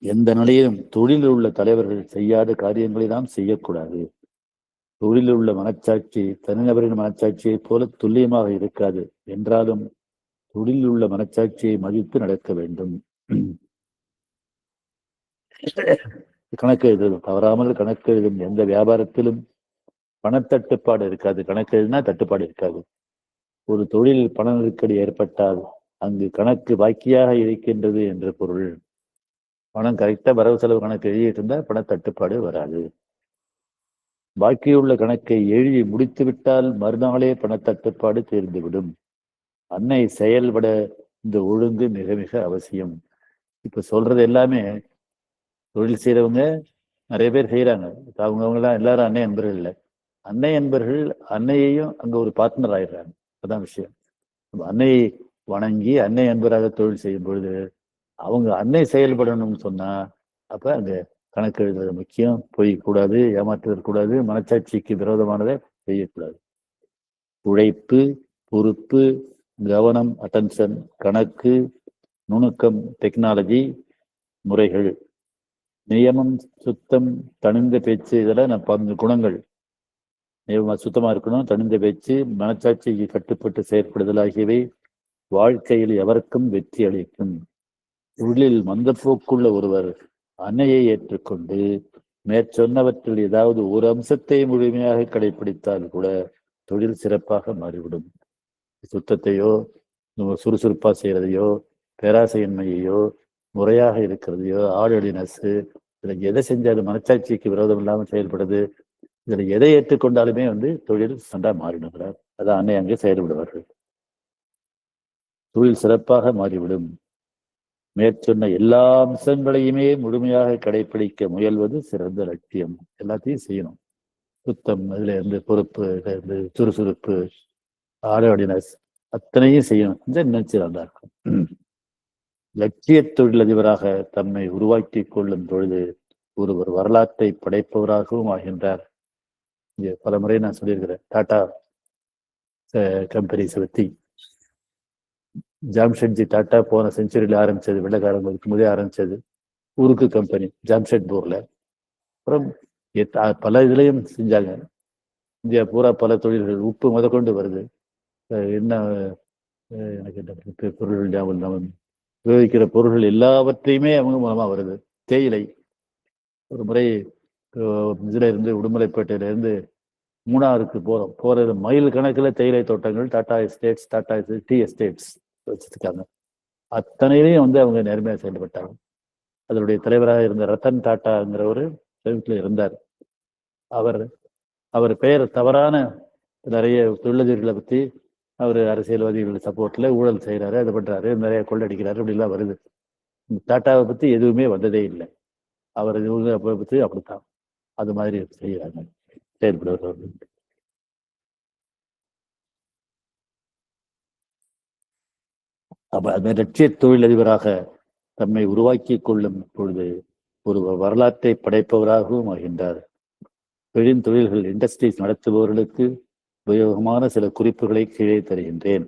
எந்த நிலையிலும் தொழிலில் உள்ள தலைவர்கள் செய்யாத காரியங்களை நாம் செய்யக்கூடாது. தொழிலில் உள்ள மனச்சாட்சி தனிநபரின் மனச்சாட்சியை போல துல்லியமாக இருக்காது என்றாலும் தொழிலில் உள்ள மனச்சாட்சியை மதித்து நடக்க வேண்டும். கணக்கு எழுதும், தவறாமல் கணக்கு எழுதும் எந்த வியாபாரத்திலும் பணத்தட்டுப்பாடு இருக்காது. கணக்கு எழுதினா தட்டுப்பாடு இருக்காது. ஒரு தொழிலில் பண நெருக்கடி ஏற்பட்டால் அங்கு கணக்கு பாக்கியாக இருக்கின்றது என்ற பொருள். பணம் கரெக்டா வரவு செலவு கணக்கு எழுதிட்டு இருந்தா பண தட்டுப்பாடு வராது. பாக்கியுள்ள கணக்கை எழுதி முடித்து விட்டால் மறுநாளே பணத்தட்டுப்பாடு தீர்ந்துவிடும். அன்னை செயல்பட இந்த ஒழுங்கு மிக மிக அவசியம். இப்ப சொல்றது எல்லாமே தொழில் செய்யறவங்க நிறைய பேர் செய்யறாங்க. அவங்கலாம் எல்லாரும் அன்னை என்பர்கள் இல்லை. அன்னை என்பர்கள் அன்னையையும் அங்க ஒரு பார்ட்னர் ஆயிடுறாங்க. அதான் விஷயம். அன்னையை வணங்கி அன்னை என்பராக தொழில் செய்யும் பொழுது அவங்க அன்னை செயல்படணும்னு சொன்னா அப்ப அங்க கணக்கு எழுதுறது முக்கியம். பொய் கூடாது, ஏமாற்றுவது கூடாது, மனச்சாட்சிக்கு விரோதமானதை செய்யக்கூடாது. உழைப்பு, பொறுப்பு, கவனம், அட்டென்ஷன், கணக்கு, நுணுக்கம், டெக்னாலஜி, முறைகள், நியமம், சுத்தம், தனிந்த பேச்சு, இதெல்லாம் குணங்கள். சுத்தமா இருக்கணும், தனிந்த பேச்சு, மனச்சாட்சிக்கு கட்டுப்பட்டு செயற்படுதல் ஆகியவை வாழ்க்கையில் எவருக்கும் வெற்றி அளிக்கும். தொழிலில் மந்தப்போக்குள்ள ஒருவர் அன்னையை ஏற்றுக்கொண்டு மேற்சொன்னவற்றில் ஏதாவது ஒரு அம்சத்தை முழுமையாக கடைபிடித்தால் கூட தொழில் சிறப்பாக மாறிவிடும். சுத்தத்தையோ சுறுசுறுப்பா செய்யறதையோ பேராசையின்மையையோ முறையாக இருக்கிறதையோ ஆர்டர்லினஸ், இதுல எதை செஞ்சாலும் மனச்சாட்சிக்கு விரோதம் இல்லாமல் செயல்படுது. இதுல எதை ஏற்றுக்கொண்டாலுமே தொழில் சண்டா மாறிடுகிறார். அதான் அன்னை அங்கே செயல்படுவார்கள். தொழில் சிறப்பாக மாறிவிடும். மேற்சொன்ன எல்லா அம்சங்களையுமே முழுமையாக கடைபிடிக்க முயல்வது சிறந்த லட்சியம். எல்லாத்தையும் செய்யணும். சுத்தம், அதுல இருந்து பொறுப்பு, இருந்து சுறுசுறுப்பு, ஆர்டர்லினஸ், அத்தனையும் செய்யணும். இன்னும் சிறந்தா இருக்கும். லட்சிய தொழிலதிபராக தம்மை உருவாக்கி கொள்ளும் பொழுது ஒருவர் வரலாற்றை படைப்பவராகவும் ஆகின்றார். இங்க பல முறை நான் சொல்லியிருக்கிறேன். டாடா கம்பெனிஸ் பத்தி. ஜாம்ஷெட்ஜி டாட்டா போன செஞ்சுரியில ஆரம்பிச்சது, வெள்ளக்காரங்க இருக்கும்போதே ஆரம்பிச்சது உருக்கு கம்பெனி ஜாம்ஷெட்பூர்ல. அப்புறம் பல இதுலையும் செஞ்சாங்க. இந்தியா பூரா பல தொழில்கள், உப்பு முதற்கொண்டு வருது. என்ன எனக்கு என்ன பொருள்கள் ஞாபகம், உபயோகிக்கிற பொருள்கள் எல்லாவற்றையுமே அவங்க மூலமா வருது. தேயிலை ஒரு முறை இதுல இருந்து உடுமலைப்பேட்டையில இருந்து மூணாருக்கு போறது மைல் கணக்குல தேயிலை தோட்டங்கள், Tata estates, Tata tea estates வச்சிருக்காங்க. அத்தனையிலையும் அவங்க நேர்மையாக செயல்பட்டாங்க. அதனுடைய தலைவராக இருந்த ரத்தன் டாட்டாங்கிறவர் வீட்டில் இருந்தார். அவர் அவர் பெயர் தவறான நிறைய தொழிலதிபர்களை பற்றி அவர் அரசியல்வாதிகள் சப்போர்ட்ல ஊழல் செய்கிறாரு, அது பண்றாரு, நிறைய கொள்ளடிக்கிறாரு, அப்படிலாம் வருது. டாட்டாவை பற்றி எதுவுமே வந்ததே இல்லை. அவர் பற்றி அப்படித்தான் அது மாதிரி செய்கிறாங்க, செயல்படுவார். அப்ப அந்த லட்சிய தொழிலதிபராக தம்மை உருவாக்கி கொள்ளும் பொழுது ஒரு வரலாற்றை படைப்பவராகவும் ஆகின்றார். தொழில்கள் இண்டஸ்ட்ரீஸ் நடத்துபவர்களுக்கு உபயோகமான சில குறிப்புகளை கீழே தருகின்றேன்.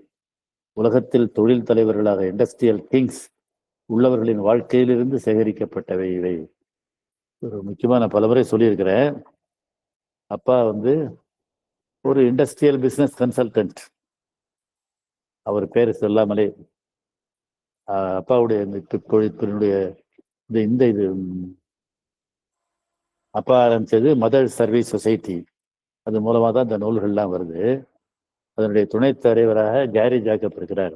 உலகத்தில் தொழில் தலைவர்களாக இண்டஸ்ட்ரியல் கிங்ஸ் உள்ளவர்களின் வாழ்க்கையிலிருந்து சேகரிக்கப்பட்டவை இவை. ஒரு முக்கியமான பலமுறை சொல்லியிருக்கிறேன். அப்பா ஒரு இண்டஸ்ட்ரியல் பிசினஸ் கன்சல்டன்ட். அவர் பேர் சொல்லாமலே அப்பாவுடைய இந்த இது அப்பா ஆரம்பிச்சது மதர் சர்வீஸ் சொசைட்டி. அது மூலமாக தான் இந்த நூல்கள்லாம் வருது. அதனுடைய துணைத் தலைவராக கேரி ஜாக்கப் இருக்கிறார்.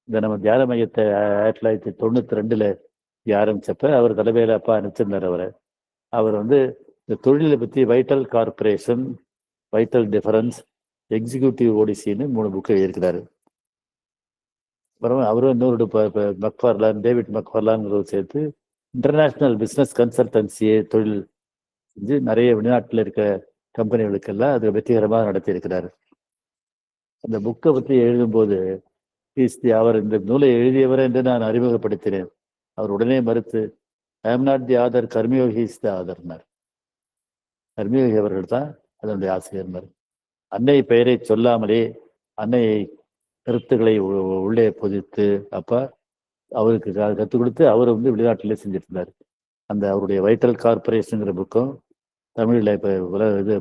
இந்த நம்ம தியான மையத்தை 1992 ஆரம்பிச்சப்ப அவர் தலைமையில அப்பா அனுப்பிச்சிருந்தார். அவர் இந்த தொழிலை பற்றி vital corporation, vital difference, executive ஓடிசின்னு 3 புக்கு எழுதியிருக்கிறாரு. அப்புறம் அவரும் இன்னொரு மக்ஃபார்லான், டேவிட் மக்ஃபார்லான்ங்கிறவர் சேர்த்து இன்டர்நேஷ்னல் பிஸ்னஸ் கன்சல்டன்சியை தொழில் செஞ்சு நிறைய வெளிநாட்டில் இருக்க கம்பெனிகளுக்கெல்லாம் அது வெற்றிகரமாக நடத்தி இருக்கிறார். அந்த புக்கை பற்றி எழுதும்போது அவர் இந்த நூலை எழுதியவர் என்று நான் அறிமுகப்படுத்தினேன். அவர் உடனே மறுத்து, I am not the author, Karmayogi is the ஆதர்னார். கர்மயோகி அவர்கள் தான் அதனுடைய ஆசிரியர். அன்னை பெயரை சொல்லாமலே அன்னையை கருத்துக்களை உள்ளே பொதித்து அப்ப அவருக்கு கற்றுக் கொடுத்து அவர் வெளிநாட்டிலே செஞ்சுட்டு இருந்தார். அந்த அவருடைய வைட்டல் கார்பரேஷனுங்கிற புக்கும் தமிழில் இப்போ இது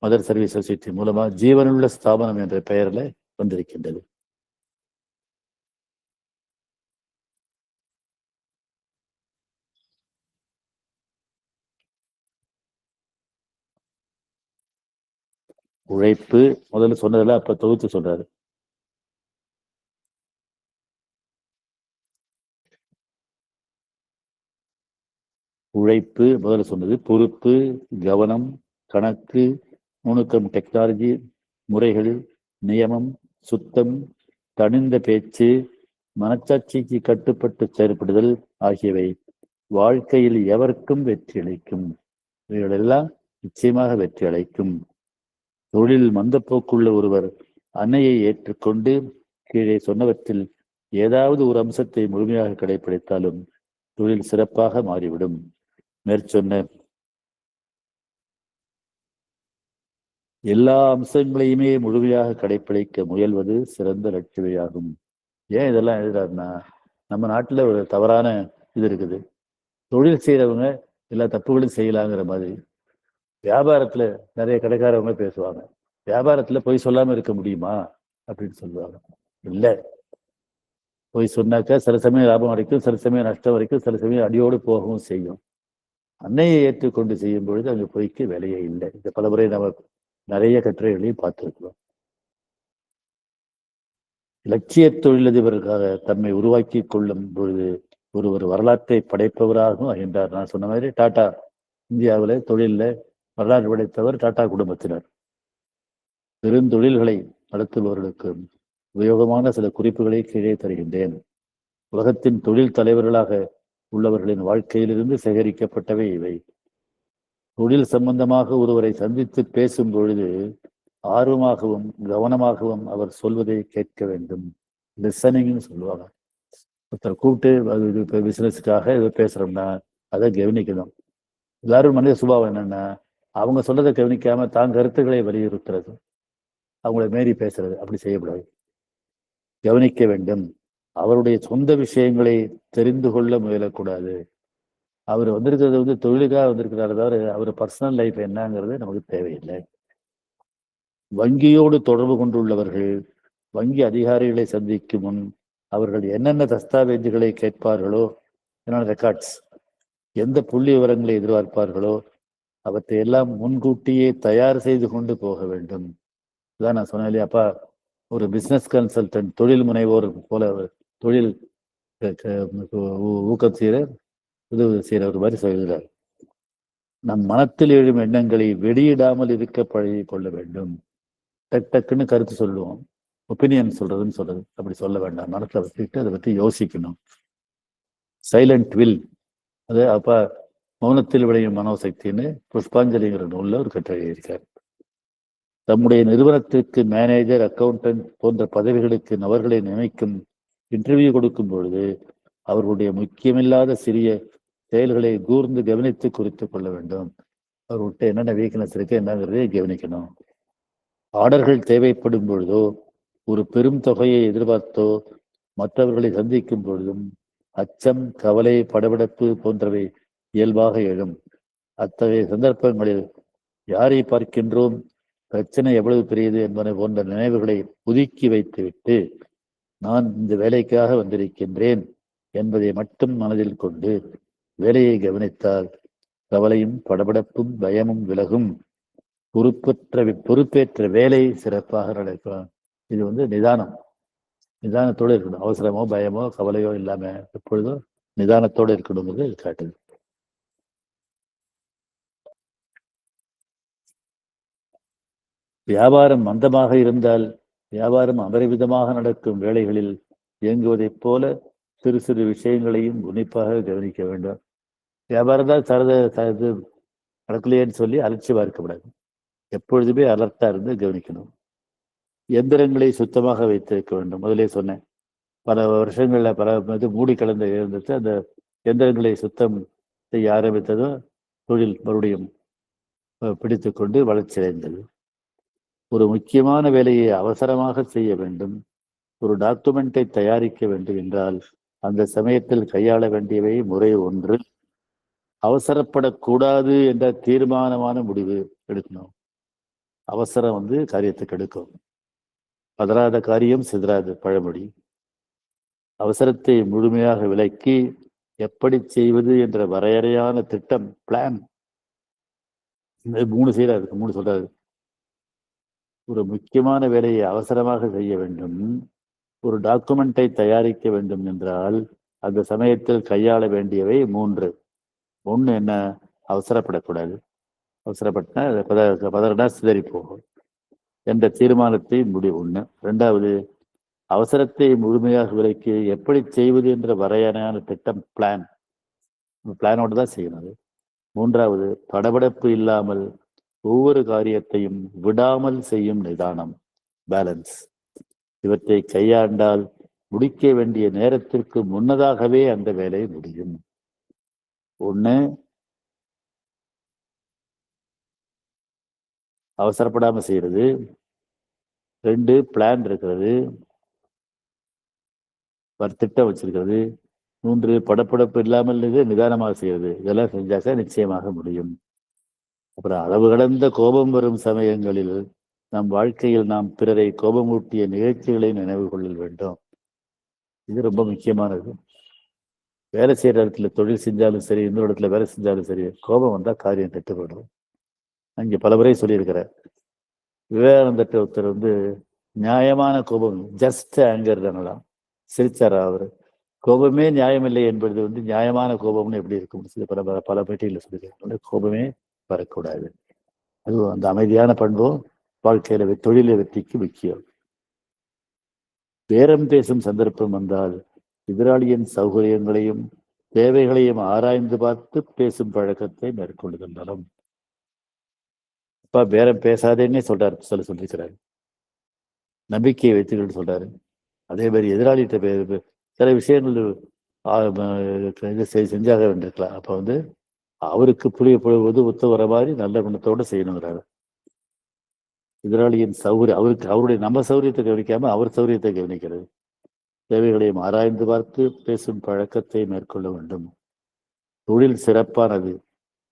மதர் சர்வீஸ் சொசைட்டி மூலமா ஜீவனுள்ள ஸ்தாபனம் என்ற பெயரில் வந்திருக்கின்றது. உழைப்பு முதல்ல சொன்னதில்ல, அப்ப தொகுத்து சொல்றாரு. உழைப்பு முதல்ல சொன்னது, பொறுப்பு, கவனம், கணக்கு, நுணுக்கம், டெக்னாலஜி, முறைகள், நியமம், சுத்தம், தனிந்த பேச்சு, மனச்சாட்சிக்கு கட்டுப்பட்டு செயல்படுதல் ஆகியவை வாழ்க்கையில் எவருக்கும் வெற்றி அளிக்கும். இவைகளெல்லாம் நிச்சயமாக வெற்றி அளிக்கும். தொழில் மந்தப்போக்குள்ள ஒருவர் அன்னையை ஏற்றுக்கொண்டு கீழே சொன்னவற்றில் ஏதாவது ஒரு அம்சத்தை முழுமையாக கடைபிடித்தாலும் தொழில் சிறப்பாக மாறிவிடும். மேற்சொன்ன எல்லா அம்சங்களையுமே முழுமையாக கடைபிடிக்க முயல்வது சிறந்த லட்சியமாகும். ஏன் இதெல்லாம் எழுதுறாருன்னா, நம்ம நாட்டில் ஒரு தவறான இது இருக்குது. தொழில் செய்யறவங்க எல்லா தப்புகளும் செய்யலாங்கிற மாதிரி. வியாபாரத்துல நிறைய கடைக்காரவங்க பேசுவாங்க, வியாபாரத்துல பொய் சொல்லாம இருக்க முடியுமா அப்படின்னு சொல்லுவாங்க. இல்லை, பொய் சொன்னாக்க சில சமயம் லாபம் வரைக்கும், சில சமயம் நஷ்டம் வரைக்கும், சில சமயம் அடியோடு போகவும் செய்யும். அன்னையை ஏற்றுக்கொண்டு செய்யும் பொழுது அங்கே பொய்க்கு வேலையே இல்லை. இந்த பலமுறை நம்ம நிறைய கட்டுரைகளையும் பார்த்திருக்கிறோம். இலட்சிய தொழிலதிபருக்காக தம்மை உருவாக்கி கொள்ளும் பொழுது ஒருவர் வரலாற்றை படைப்பவராகவும் ஆகின்றார். நான் சொன்ன மாதிரி டாடா இந்தியாவில் தொழிலில் வரலாறு படைத்தவர் டாடா குடும்பத்தினர். பெருந்தொழில்களை நடத்துபவர்களுக்கு உபயோகமான சில குறிப்புகளை கீழே தருகின்றேன். உலகத்தின் தொழில் தலைவர்களாக உள்ளவர்களின் வாழ்க்கையிலிருந்து சேகரிக்கப்பட்டவை இவை. தொழில் சம்பந்தமாக ஒருவரை சந்தித்து பேசும் பொழுது ஆர்வமாகவும் கவனமாகவும் அவர் சொல்வதை கேட்க வேண்டும். லிசனிங்னு சொல்லுவாங்க. ஒருத்தர் கூப்பிட்டு இப்போ பிசினஸுக்காக இதை பேசுறோம்னா அதை கவனிக்கணும். எல்லாரும் மனித சுபாவம் என்னன்னா, அவங்க சொல்றதை கவனிக்காம தான் கருத்துக்களை வலியுறுத்துறது, அவங்கள மீறி பேசுறது, அப்படி செய்யக்கூடாது. கவனிக்க வேண்டும். அவருடைய சொந்த விஷயங்களை தெரிந்து கொள்ள முயலக்கூடாது. அவர் வந்திருக்கிறது தொழிலுக்காக வந்திருக்கிறாரு தவிர அவர் பர்சனல் லைஃப் என்னங்கிறது நமக்கு தேவையில்லை. வங்கியோடு தொடர்பு கொண்டுள்ளவர்கள் வங்கி அதிகாரிகளை சந்திக்கும் முன் அவர்கள் என்னென்ன தஸ்தாவேஜுகளை கேட்பார்களோ, ரெக்கார்ட்ஸ், எந்த புள்ளி விவரங்களை எதிர்பார்ப்பார்களோ அவற்றை எல்லாம் முன்கூட்டியே தயார் செய்து கொண்டு போக வேண்டும். இதான் நான் சொன்னேன் இல்லையா, அப்பா ஒரு பிசினஸ் கன்சல்டன்ட், தொழில் முனைவோர் போல தொழில் ஊக்கம் செய்கிற உதவி செய்கிற ஒரு மாதிரி சொல்கிறார். நம் மனத்தில் எழும் எண்ணங்களை வெளியிடாமல் இருக்க பழகி கொள்ள வேண்டும். டக்குன்னு கருத்து சொல்லுவோம், ஒப்பீனியன் சொல்றதுன்னு சொல்றது அப்படி சொல்ல வேண்டாம். மனத்தை வச்சுக்கிட்டு அதை பற்றி யோசிக்கணும். சைலண்ட் வில், அது அப்ப மௌனத்தில் விளையும் மனோசக்தின்னு புஷ்பாஞ்சலிங்கிற நூல்ல ஒரு கட்டுரை இருக்கார். தம்முடைய நிறுவனத்திற்கு மேனேஜர், அக்கௌண்டன்ட் போன்ற பதவிகளுக்கு நபர்களை நியமிக்கும் இன்டர்வியூ கொடுக்கும் பொழுது அவர்களுடைய முக்கியமில்லாத சிறிய செயல்களை கூர்ந்து கவனித்து குறித்து கொள்ள வேண்டும். அவர்கிட்ட என்னென்ன வீக்னஸ் இருக்கு என்னங்கிறதை கவனிக்கணும். ஆர்டர்கள் தேவைப்படும் பொழுதோ, ஒரு பெரும் தொகையை எதிர்பார்த்தோ, மற்றவர்களை சந்திக்கும் பொழுதும் அச்சம், கவலை, படபடப்பு போன்றவை இயல்பாக எழும். அத்தகைய சந்தர்ப்பங்களில் யாரை பார்க்கின்றோம், பிரச்சனை எவ்வளவு பெரியது என்பதை போன்ற நினைவுகளை ஒதுக்கி வைத்துவிட்டு நான் இந்த வேலைக்காக வந்திருக்கின்றேன் என்பதை மட்டும் மனதில் கொண்டு வேலையை கவனித்தால் கவலையும் படபடப்பும் பயமும் விலகும். பொறுப்பேற்ற வேலை சிறப்பாக நடக்கும். இது நிதானம், நிதானத்தோடு இருக்கணும். அவசரமோ பயமோ கவலையோ இல்லாம எப்பொழுதும் நிதானத்தோடு இருக்கணுங்கிறது காட்டுது. வியாபாரம் மந்தமாக இருந்தால் வியாபாரம் அபரிமிதமாக நடக்கும் வேளைகளில் இயங்குவதைப் போல சிறு சிறு விஷயங்களையும் உன்னிப்பாக கவனிக்க வேண்டும். வியாபாரம் தான் நடக்கலையேன்னு சொல்லி அலட்சியமா இருக்கக்கூடாது. எப்பொழுதுமே அலர்ட்டா இருந்து கவனிக்கணும். எந்திரங்களை சுத்தமாக வைத்திருக்க வேண்டும். முதலே சொன்னேன், பல வருஷங்கள்ல பல மூடி கலந்து இருந்துச்சு. அந்த எந்திரங்களை சுத்தம் செய்ய ஆரம்பித்ததும் தொழில் மறுபடியும் பிடித்து கொண்டு வளர்ச்சி அடைந்தது. ஒரு முக்கியமான வேலையை அவசரமாக செய்ய வேண்டும், ஒரு டாக்குமெண்டை தயாரிக்க வேண்டும் என்றால் அந்த சமயத்தில் கையாள வேண்டியவை முறை 1, அவசரப்படக்கூடாது என்ற தீர்மானமான முடிவு எடுக்கணும். அவசரம் காரியத்துக்கு எடுக்கும். பதறாத காரியம் சிதறாது பழமொழி. அவசரத்தை முழுமையாக விலக்கி எப்படி செய்வது என்ற வரையறையான திட்டம், பிளான். 3 செய்யறாரு, 3 சொல்றாரு. ஒரு முக்கியமான வேலையை அவசரமாக செய்ய வேண்டும், ஒரு டாக்குமெண்டை தயாரிக்க வேண்டும் என்றால் அந்த சமயத்தில் கையாள வேண்டியவை 3. 1 என்ன, அவசரப்படக்கூடாது. அவசரப்பட்டா பதறனா சிதறி போகும் என்ற தீர்மானத்தை முடிவு 1. 2வது, அவசரத்தை முழுமையாக விலக்கி எப்படி செய்வது என்ற வரையறையான திட்டம், பிளான். பிளானோடு தான் செய்யணும். 3வது, படபடப்பு இல்லாமல் ஒவ்வொரு காரியத்தையும் விடாமல் செய்யும் நிதானம், பேலன்ஸ். இவற்றை கையாண்டால் முடிக்க வேண்டிய நேரத்திற்கு முன்னதாகவே அந்த வேலை முடியும். 1, அவசரப்படாம செய்யறது. 2, பிளான் இருக்கிறது, திட்டம் வச்சிருக்கிறது. 3, படப்படப்பு இல்லாமல் நிதானமாக செய்யறது. இதெல்லாம் செஞ்சாக்க நிச்சயமாக முடியும். அப்புறம் அளவு கடந்த கோபம் வரும் சமயங்களில் நம் வாழ்க்கையில் நாம் பிறரை கோபமூட்டிய நிகழ்ச்சிகளை நினைவு கொள்ள வேண்டும். இது ரொம்ப முக்கியமானது. வேலை செய்யற இடத்துல தொழில் செஞ்சாலும் சரி, இன்னொரு இடத்துல வேலை செஞ்சாலும் சரி, கோபம் வந்தா காரியம் கெட்டுப்படும். அங்கே பல முறை சொல்லியிருக்கிறேன். விவேகானந்தர் ஒருத்தர் நியாயமான கோபம், ஜஸ்ட் ஆங்கர் தானலாம், சிரிச்சாரா அவரு. கோபமே நியாயமில்லை என்பது நியாயமான கோபம்னு எப்படி இருக்கும் பல பேட்டியில் சொல்லியிருக்காங்க. கோபமே வரக்கூடாது. அதுவும் அந்த அமைதியான பண்பும் வாழ்க்கையில தொழில வெற்றிக்கு முக்கியம். பேரம் பேசும் சந்தர்ப்பம் வந்தால் எதிராளியின் சௌகரியங்களையும் தேவைகளையும் ஆராய்ந்து பார்த்து பேசும் பழக்கத்தை மேற்கொள்ளுதல் நலம். அப்பா பேரம் பேசாதேன்னே சொல்லிருக்கிறாரு. நம்பிக்கையை வைத்துக்கிட்டு சொல்றாரு. அதே மாதிரி எதிராளிகிட்ட சில விஷயங்கள் செஞ்சாக வேண்டியிருக்கலாம். அப்ப அவருக்கு புரிய பொழுது ஒத்து வர மாதிரி நல்ல குணத்தோட செய்யணுங்கிறாரு. எதிராளியின் அவருடைய நம்ம சௌரியத்தை கவனிக்காம அவர் சௌரியத்தை கவனிக்கிறது. தேவைகளையும் ஆராய்ந்து பார்த்து பேசும் பழக்கத்தை மேற்கொள்ள வேண்டும். தொழில் சிறப்பானது,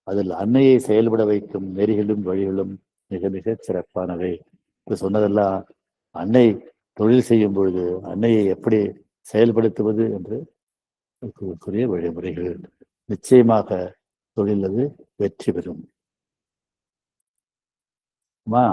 அதில் அன்னையை செயல்பட வைக்கும் நெறிகளும் வழிகளும் மிக மிக சிறப்பானவை. இப்ப சொன்னதெல்லாம் அன்னை தொழில் செய்யும் பொழுது அன்னையை எப்படி செயல்படுத்துவது என்று கூறிய வழிமுறைகள். நிச்சயமாக தொழில் அது வெற்றி பெறும். மா